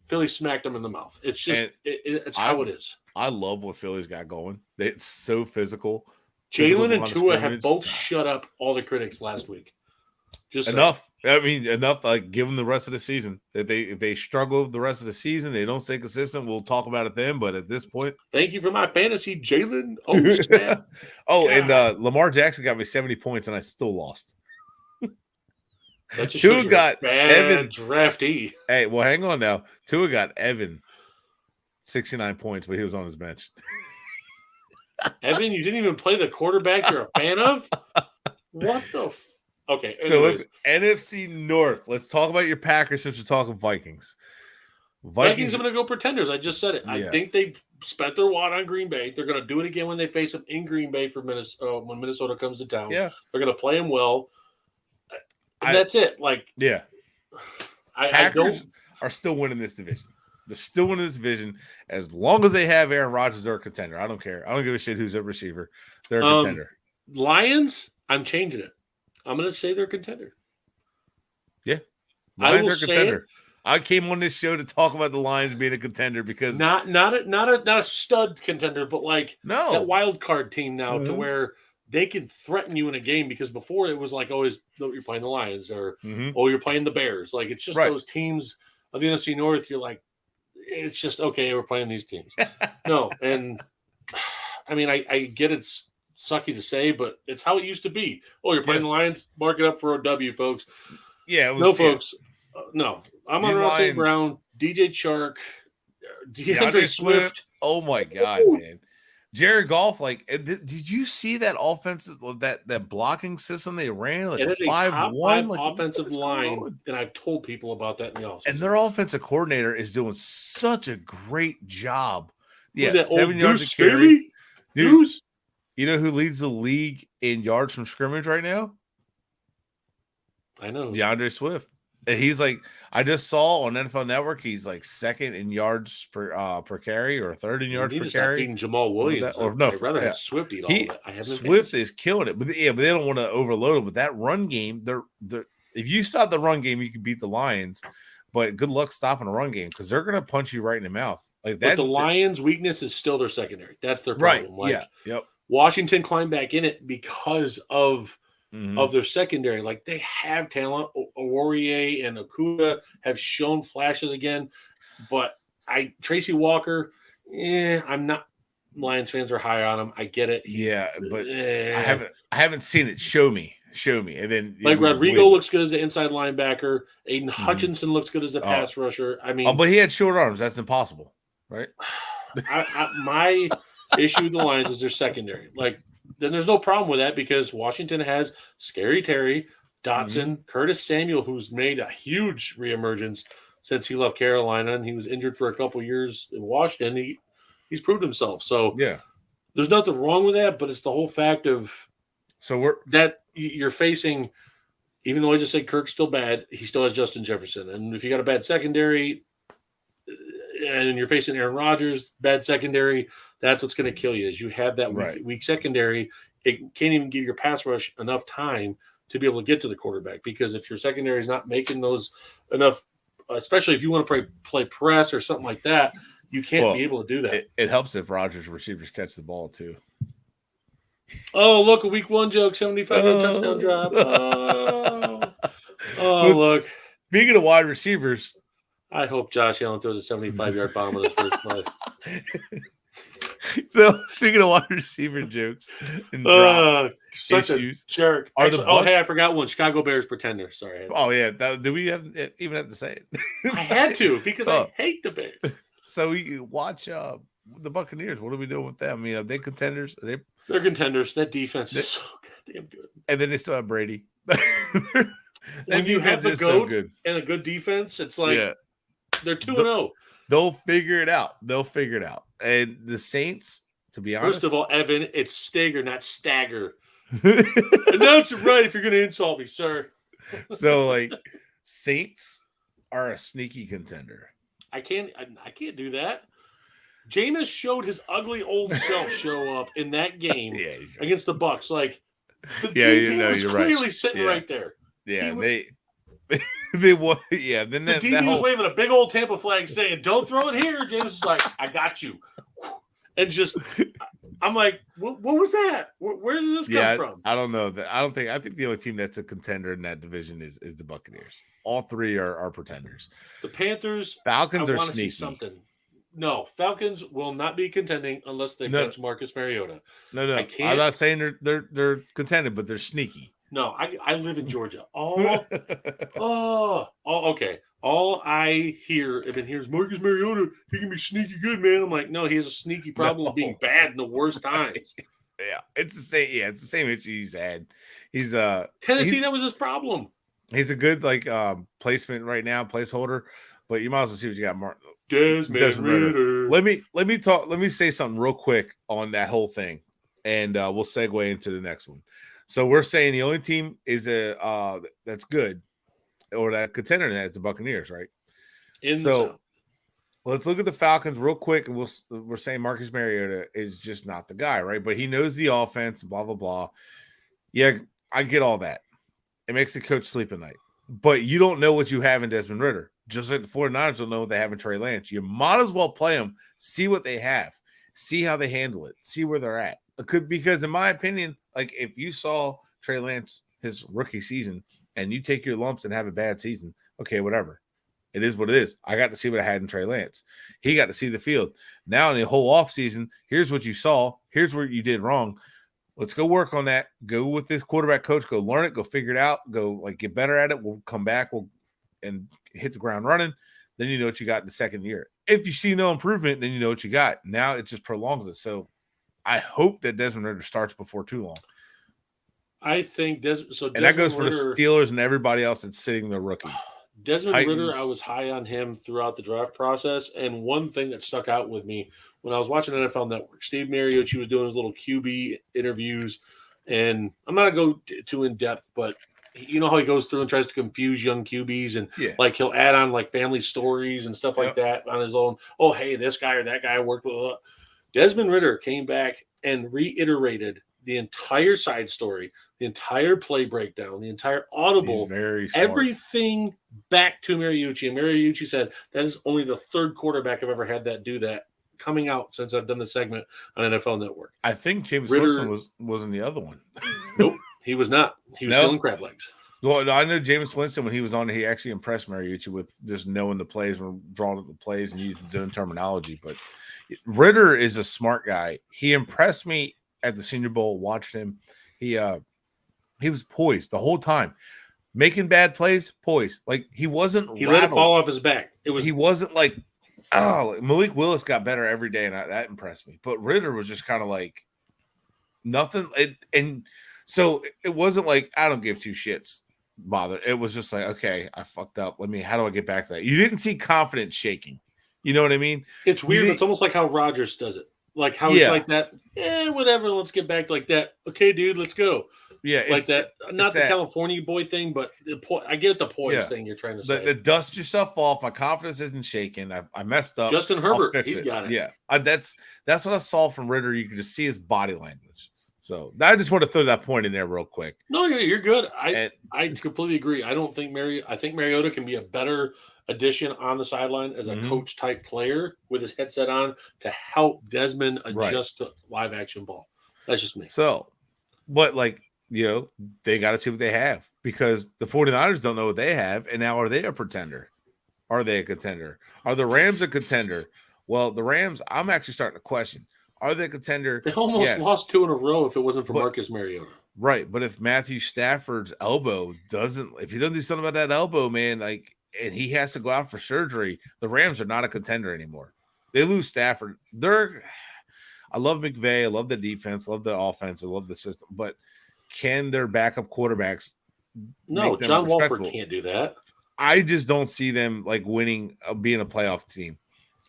Philly smacked them in the mouth. It's just it's how it is. I love what Philly's got going. It's so physical. Jalen and Tua have both shut up all the critics last week. Just enough. I mean, enough. Like, give them the rest of the season. If they struggle the rest of the season, they don't stay consistent. We'll talk about it then. But at this point, thank you for my fantasy, Jalen. Oh, snap! And Lamar Jackson got me 70 points, and I still lost. That just Tua got Evan drafty. Hey, well, hang on now. Tua got Evan 69 points, but he was on his bench. Evan, you didn't even play the quarterback you're a fan of. What the? Okay, anyways. So let's NFC North. Let's talk about your Packers since we're talking Vikings. Vikings, I'm going to go pretenders. I just said it. Yeah. I think they spent their wad on Green Bay. They're going to do it again when they face them in Green Bay for Minnesota when Minnesota comes to town. Yeah, they're going to play them well. And that's it. Like, yeah, Packers are still winning this division. They're still winning this division as long as they have Aaron Rodgers. They're a contender. I don't care. I don't give a shit who's a receiver. They're a contender. Lions, I'm changing it. I'm going to say they're a contender. Yeah. Lions are a contender. I came on this show to talk about the Lions being a contender because not a stud contender, but like that wild card team now to where they can threaten you in a game, because before it was like always, no, you're playing the Lions or you're playing the Bears. Like it's just those teams of the NFC North. You're like, it's just okay. We're playing these teams. No, and I mean, I get it's sucky to say, but it's how it used to be. Oh, you're playing the Lions? Mark it up for a W, folks. Yeah. Folks. No. I'm on Ross St. Brown, DJ Chark, DeAndre Swift. Oh, my God, man. Jared Goff, like, did you see that offensive, that blocking system they ran? Like it is a 5-1 like, offensive line, and I've told people about that in the offseason. And their offensive coordinator is doing such a great job. Yeah, 7 yards to carry. Dude, you know who leads the league in yards from scrimmage right now? I know. DeAndre Swift. And he's like, I just saw on NFL Network, he's like second in yards per carry or third in yards per carry. Start feeding Jamal Williams. I'd rather have Swift eat all that. Swift is killing it, but they don't want to overload him. But that run game, they're if you stop the run game, you can beat the Lions. But good luck stopping a run game because they're going to punch you right in the mouth. Like that. But the Lions' weakness is still their secondary. That's their problem. Right. Yeah. Yep. Washington climbed back in it because of their secondary. Like they have talent. Aurier and Okuda have shown flashes again, but Tracy Walker, I'm not. Lions fans are high on him. I get it. But I haven't seen it. Show me. And then like Rodrigo looks good as an inside linebacker. Aiden Hutchinson looks good as a pass rusher. I mean, but he had short arms. That's impossible, right? My issue with the Lions is their secondary. Like, then there's no problem with that because Washington has Scary Terry, Dotson, Curtis Samuel, who's made a huge reemergence since he left Carolina, and he was injured for a couple years in Washington. He's proved himself. So there's nothing wrong with that, but it's the whole fact of that you're facing. Even though I just said Kirk's still bad, he still has Justin Jefferson, and if you got a bad secondary, and you're facing Aaron Rodgers, bad secondary, that's what's going to kill you. Is you have that weak secondary, it can't even give your pass rush enough time to be able to get to the quarterback, because if your secondary is not making those enough, especially if you want to play press or something like that, you can't be able to do that. It helps if Rodgers receivers catch the ball too. Oh, look, a week one joke, 75-yard touchdown drop. Oh, look. Speaking of wide receivers, I hope Josh Allen throws a 75-yard bomb on his first play. So, speaking of wide receiver jokes and such issues, a jerk. Hey, I forgot one. Chicago Bears pretender. Sorry. Oh, yeah. Do we even have to say it? I had to because I hate the Bears. So, you watch the Buccaneers. What are we doing with them? I mean, are they contenders? They're contenders. That defense is so goddamn good. And then they still have Brady. When you have the GOAT and a good defense, it's like they're 2-0. They'll figure it out. And the Saints, to be honest. First of all, Evan, it's Stager, not Stagger. Announce it right if you're going to insult me, sir. So, like, Saints are a sneaky contender. I can't do that. Jameis showed his ugly old self show up in that game against the Bucs. Like, the DB was clearly sitting right there. Yeah, they won. Yeah, then the DB was waving a big old Tampa flag saying, "Don't throw it here." James was like, "I got you," and just, I'm like, "What was that? Where did this come from?" I don't know. I think the only team that's a contender in that division is the Buccaneers. All three are pretenders. The Panthers, Falcons are sneaky. See something. No, Falcons will not be contending unless they bench Marcus Mariota. No. I'm not saying they're contending, but they're sneaky. No, I live in Georgia. Okay. All I hear is Marcus Mariota. He can be sneaky good, man. I'm like, no, he has a sneaky problem of being bad in the worst times. Yeah, it's the same. Yeah, it's the same issue he's had. He's Tennessee. That was his problem. He's a good placement right now, placeholder. But you might as well see what you got, Mark. Desmond Ritter. Let me say something real quick on that whole thing, and we'll segue into the next one. So we're saying the only team is that's good or that contender that's the Buccaneers, right? So let's look at the Falcons real quick, and we're saying Marcus Mariota is just not the guy, right? But he knows the offense, blah blah blah. Yeah, I get all that. It makes the coach sleep at night, but you don't know what you have in Desmond Ritter. just like the 49ers don't know what they have in Trey Lance. You might as well play them, see what they have, see how they handle it, see where they're at. Because in my opinion, like if you saw Trey Lance his rookie season and you take your lumps and have a bad season, okay, whatever. It is what it is. I got to see what I had in Trey Lance. He got to see the field. Now in the whole offseason, here's what you saw. Here's where you did wrong. Let's go work on that. Go with this quarterback coach. Go learn it. Go figure it out. Go like get better at it. We'll come back. We'll and hit the ground running. Then you know what you got in the second year. If you see no improvement, then you know what you got. Now it just prolongs it. So I hope that Desmond Ridder starts before too long. I think and that goes for the Steelers and everybody else that's sitting the rookie. Desmond Ridder, I was high on him throughout the draft process. And one thing that stuck out with me when I was watching NFL Network, Steve Mariucci was doing his little QB interviews. And I'm not going to go too in depth, but you know how he goes through and tries to confuse young QBs and like he'll add on like family stories and stuff like that on his own. Oh, hey, this guy or that guy worked with. Desmond Ridder came back and reiterated the entire side story, the entire play breakdown, the entire audible, everything back to Mariucci. And Mariucci said, that is only the third quarterback I've ever had that do that coming out since I've done the segment on NFL Network. I think James Winston wasn't the other one. Nope, he was not. He was still in crab legs. Well, I know James Winston, when he was on, he actually impressed Mariucci with just knowing the plays and drawing up the plays and using his own terminology. But Ridder is a smart guy. He impressed me at the Senior Bowl, watching him. He was poised the whole time, making bad plays, poised. Like he wasn't. He let it fall off his back. He wasn't like, Malik Willis got better every day, and that impressed me. But Ridder was just kind of like nothing. So it wasn't like I don't give two shits. Bother. It was just like, okay, I fucked up. How do I get back to that? You didn't see confidence shaking. You know what I mean? It's weird. It's almost like how Rodgers does it. Like how it's like that. Whatever. Let's get back to like that. Okay, dude, let's go. Yeah, like that. Not the California boy thing, but I get the poise thing you're trying to say. The dust yourself off. My confidence isn't shaking. I messed up. Justin Herbert, he's got it. Yeah, that's what I saw from Ridder. You could just see his body language. So I just want to throw that point in there real quick. No, you're good. I completely agree. I don't think I think Mariota can be a better addition on the sideline as a coach type player with his headset on to help Desmond adjust to live action ball. That's just me. So, but they got to see what they have because the 49ers don't know what they have. And now are they a pretender? Are they a contender? Are the Rams a contender? Well, the Rams, I'm actually starting to question. Are they a contender? They almost lost 2 in a row if it wasn't for Marcus Mariota. Right. But if Matthew Stafford's elbow if he doesn't do something about that elbow, man, and he has to go out for surgery, the Rams are not a contender anymore. They lose Stafford. I love McVay. I love the defense. I love the offense. I love the system. But can their backup quarterbacks? No, John Wolford can't do that. I just don't see them winning, being a playoff team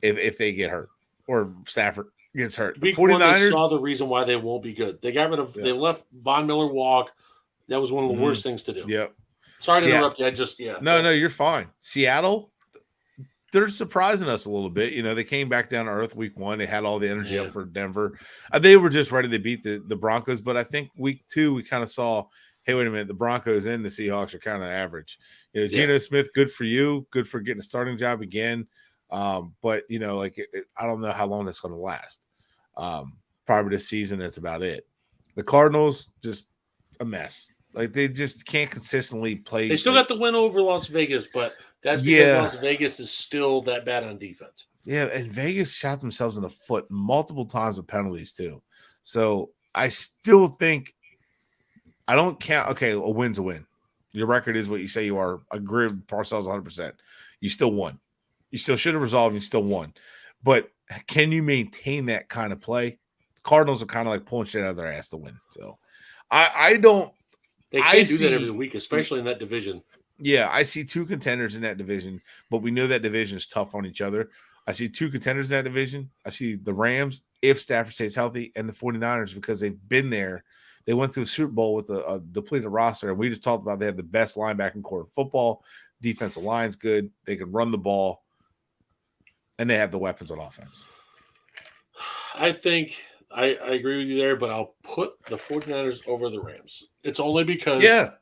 if they get hurt or Stafford gets hurt. Week 1, they saw the reason why they won't be good. They got rid of. They let Von Miller walk. That was one of the worst things to do. Yep. Sorry to interrupt you. No, you're fine. Seattle, they're surprising us a little bit. They came back down to earth week 1. They had all the energy up for Denver. They were just ready to beat the Broncos. But I think week 2, we kind of saw, hey, wait a minute, the Broncos and the Seahawks are kind of average. Geno Smith, good for you. Good for getting a starting job again. But, I don't know how long that's going to last. Probably this season, that's about it. The Cardinals, just a mess. They just can't consistently play. They still got the win over Las Vegas, but that's because Las Vegas is still that bad on defense. Yeah, and Vegas shot themselves in the foot multiple times with penalties too. So I still think I don't count. Okay, a win's a win. Your record is what you say you are. I agree with Parcells 100%. You still won. You still should have resolved. You still won. But can you maintain that kind of play? The Cardinals are kind of pulling shit out of their ass to win. So I don't. They can't do that every week, especially in that division. Yeah, I see 2 contenders in that division, but we know that division is tough on each other. I see 2 contenders in that division. I see the Rams, if Stafford stays healthy, and the 49ers because they've been there. They went through the Super Bowl with a depleted roster, and we just talked about they have the best linebacking core in football. Defensive line's good. They can run the ball, and they have the weapons on offense. I think – I agree with you there, but I'll put the 49ers over the Rams. It's only because they're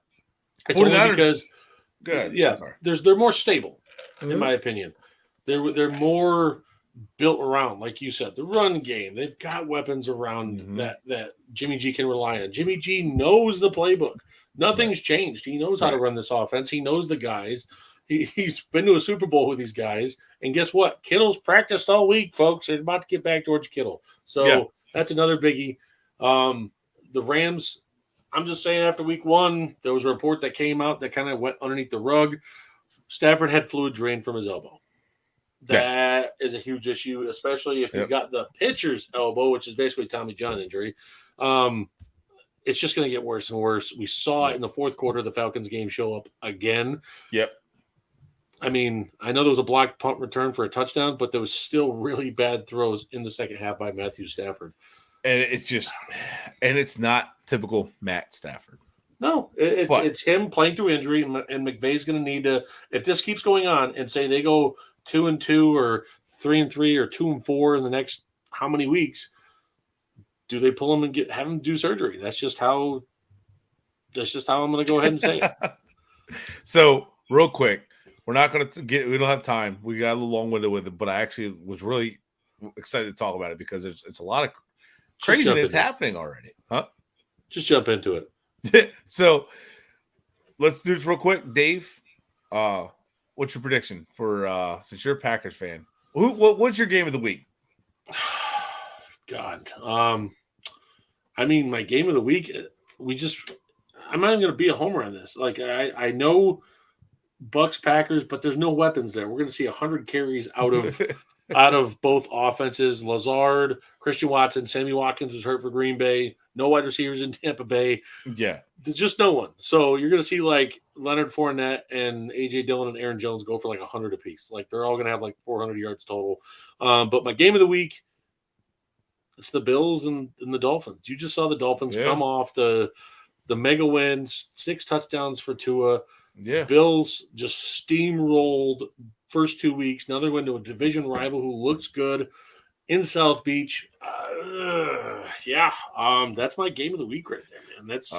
more stable. in my opinion. They're more built around, like you said, the run game. They've got weapons around that Jimmy G can rely on. Jimmy G knows the playbook. Nothing's changed. He knows how to run this offense. He knows the guys. He's been to a Super Bowl with these guys. And guess what? Kittle's practiced all week, folks. They're about to get back George Kittle. So that's another biggie. The Rams, I'm just saying after week 1, there was a report that came out that kind of went underneath the rug. Stafford had fluid drained from his elbow. That is a huge issue, especially if he's got the pitcher's elbow, which is basically Tommy John injury. It's just going to get worse and worse. We saw it in the fourth quarter of the Falcons game show up again. Yep. I mean, I know there was a blocked punt return for a touchdown, but there was still really bad throws in the second half by Matthew Stafford. And it's not typical Matt Stafford. No, it's him playing through injury, and McVay's going to need to, if this keeps going on, and say they go 2-2 or 3-3 or 2-4 in the next how many weeks, do they pull him and have him do surgery? That's just how I'm going to go ahead and say it. So real quick, we don't have time. We got a little long-winded with it, but I actually was really excited to talk about it because it's a lot of craziness happening already. Huh? Just jump into it. So let's do this real quick. Dave, what's your prediction for since you're a Packers fan? What's your game of the week? God. I mean, my game of the week, I'm not even going to be a homer on this. Like, I know Bucks Packers, but there's no weapons there. We're going to see 100 carries out of both offenses. Lazard, Christian Watson, Sammy Watkins was hurt for Green Bay. No wide receivers in Tampa Bay. Yeah. There's just no one. So you're going to see like Leonard Fournette and A.J. Dillon and Aaron Jones go for like 100 apiece. Like they're all going to have like 400 yards total. But my game of the week, it's the Bills and the Dolphins. You just saw the Dolphins come off the mega wins, 6 touchdowns for Tua. Yeah. Bills just steamrolled first 2 weeks. Now they're going to a division rival who looks good in South Beach. That's my game of the week right there, man. That's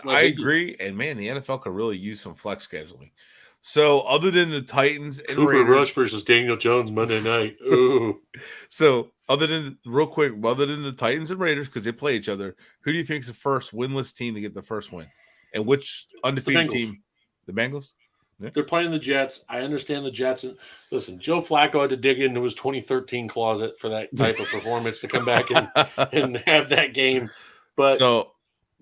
I agree. And man, the NFL could really use some flex scheduling. So other than the Titans and Cooper Raiders, Rush versus Daniel Jones Monday night. Ooh. So other than the Titans and Raiders, because they play each other, who do you think is the first winless team to get the first win? And which undefeated team? The Bengals? Yeah. They're playing the Jets. I understand the Jets. Listen, Joe Flacco had to dig into his 2013 closet for that type of performance to come back and have that game. But all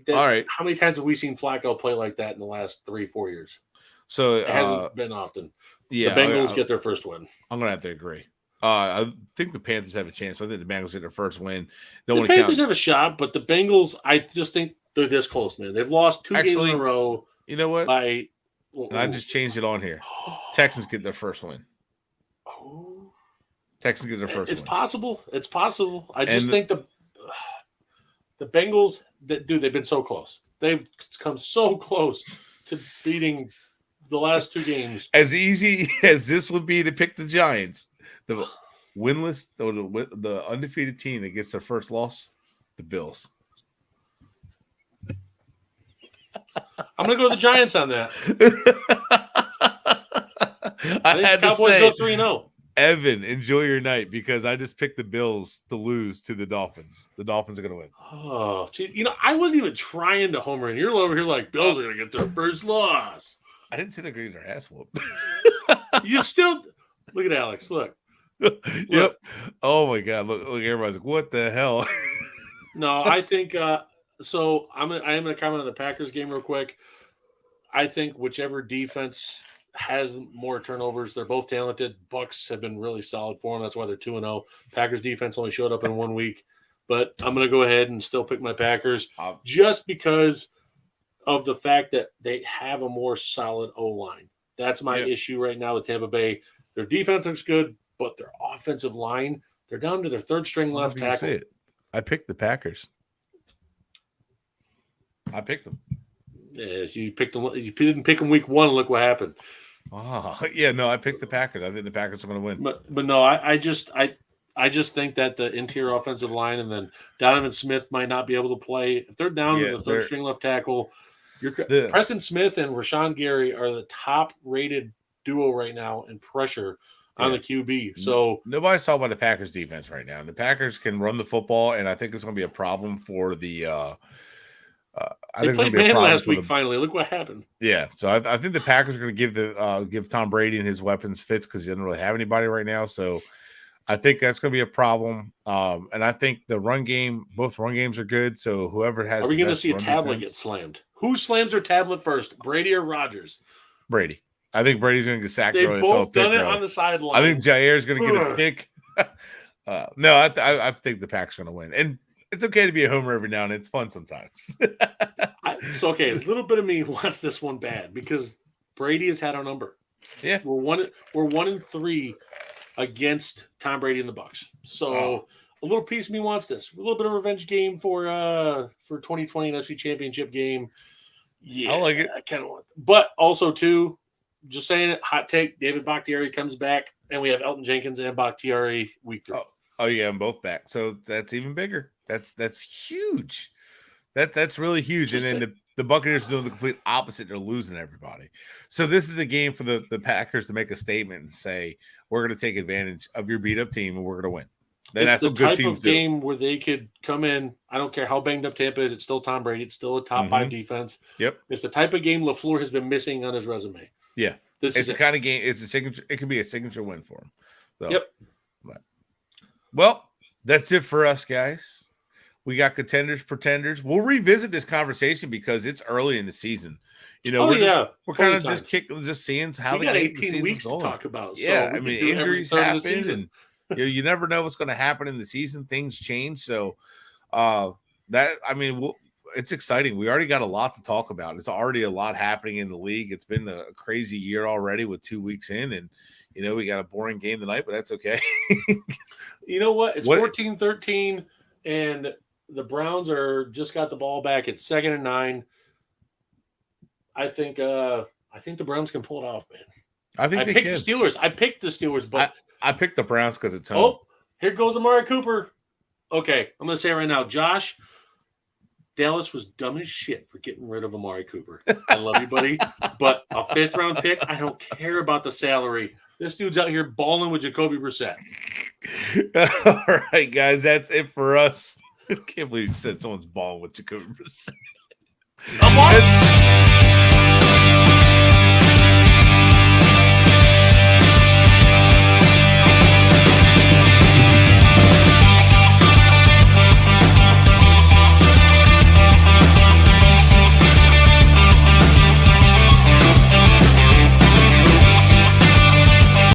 right. How many times have we seen Flacco play like that in the last 3-4 years? So it hasn't been often. Yeah, the Bengals get their first win. I'm gonna have to agree. I think the Panthers have a chance. I think the Bengals get their first win. The Panthers have a shot, but the Bengals, I just think they're this close, man. They've lost 2 games in a row. You know what? I just changed it on here. Texans get their first win. Oh, Texans get their first. It's possible. It's possible. I just think the Bengals, they've been so close. They've come so close to beating the last 2 games. As easy as this would be to pick the Giants, the winless, the undefeated team that gets their first loss, the Bills. I'm going to go to the Giants on that. I had Cowboys to say, go 3-0. Evan, enjoy your night because I just picked the Bills to lose to the Dolphins. The Dolphins are going to win. Oh, geez. I wasn't even trying to homer, and you're over here like Bills are going to get their first loss. I didn't say they're going to get their ass whooped. You still look at Alex. Look. Yep. Oh my God. Look. Everybody's like, what the hell? No, I think. So I am going to comment on the Packers game real quick. I think whichever defense has more turnovers, they're both talented. Bucks have been really solid for them. That's why they're 2-0. Packers defense only showed up in 1 week, but I'm going to go ahead and still pick my Packers just because of the fact that they have a more solid O-line. That's my issue right now with Tampa Bay. Their defense looks good, but their offensive line, they're down to their third string left tackle. I picked the Packers. I picked them. Yeah, you picked them. You didn't pick them week 1. Look what happened. Oh, yeah, no, I picked the Packers. I think the Packers are going to win. But no, I just think that the interior offensive line and then Donovan Smith might not be able to play. If they're down to the third string left tackle, Preston Smith and Rashawn Gary are the top-rated duo right now and pressure on the QB. So nobody's talking about the Packers defense right now. And the Packers can run the football, and I think it's going to be a problem for the they played man last week. Finally, look what happened. Yeah, so I think the Packers are going to give Tom Brady and his weapons fits because he doesn't really have anybody right now. So I think that's going to be a problem. And I think the run game, both run games are good. So whoever has, are we going to see a tablet get slammed? Who slams their tablet first, Brady or Rodgers? Brady. I think Brady's going to get sacked. They've both done it on the sideline. I think Jair's going to get a pick. No, I think the Packers are going to win, and it's okay to be a homer every now and then. It's fun sometimes. Okay, a little bit of me wants this one bad because Brady has had our number. Yeah, we're 1-3 against Tom Brady and the Bucs. So a little piece of me wants this. A little bit of revenge game for 2020 NFC Championship game. Yeah, I like it. I kind of want it. But also too, just saying it, hot take, David Bakhtiari comes back, and we have Elton Jenkins and Bakhtiari week 3. Oh yeah, I'm both back. So that's even bigger. That's huge. That's really huge. Just and then the Buccaneers are doing the complete opposite. They're losing everybody. So this is a game for the Packers to make a statement and say, we're going to take advantage of your beat-up team, and we're going to win. And it's the type of game where they could come in. I don't care how banged up Tampa is. It's still Tom Brady. It's still a top 5 defense. Yep. It's the type of game LaFleur has been missing on his resume. Yeah. It's the kind of game. It's a signature. It can be a signature win for him. So, yep. Well, that's it for us, guys. We got contenders, pretenders. We'll revisit this conversation because it's early in the season. You know, we're kind of just seeing how we got 18 weeks to talk about. So yeah, I mean, injuries happen, and you never know what's going to happen in the season. Things change, so it's exciting. We already got a lot to talk about. It's already a lot happening in the league. It's been a crazy year already with 2 weeks in, and we got a boring game tonight, but that's okay. You know what? It's 14-13, and the Browns just got the ball back. It's 2nd and 9. I think the Browns can pull it off, man. I picked the Steelers. I picked the Steelers, but I picked the Browns because it's home. Oh, here goes Amari Cooper. Okay, I'm going to say it right now, Josh. Dallas was dumb as shit for getting rid of Amari Cooper. I love you, buddy, but a 5th-round pick. I don't care about the salary. This dude's out here balling with Jacoby Brissett. All right, guys, that's it for us. I can't believe you said someone's balling with Jacoby Brissett.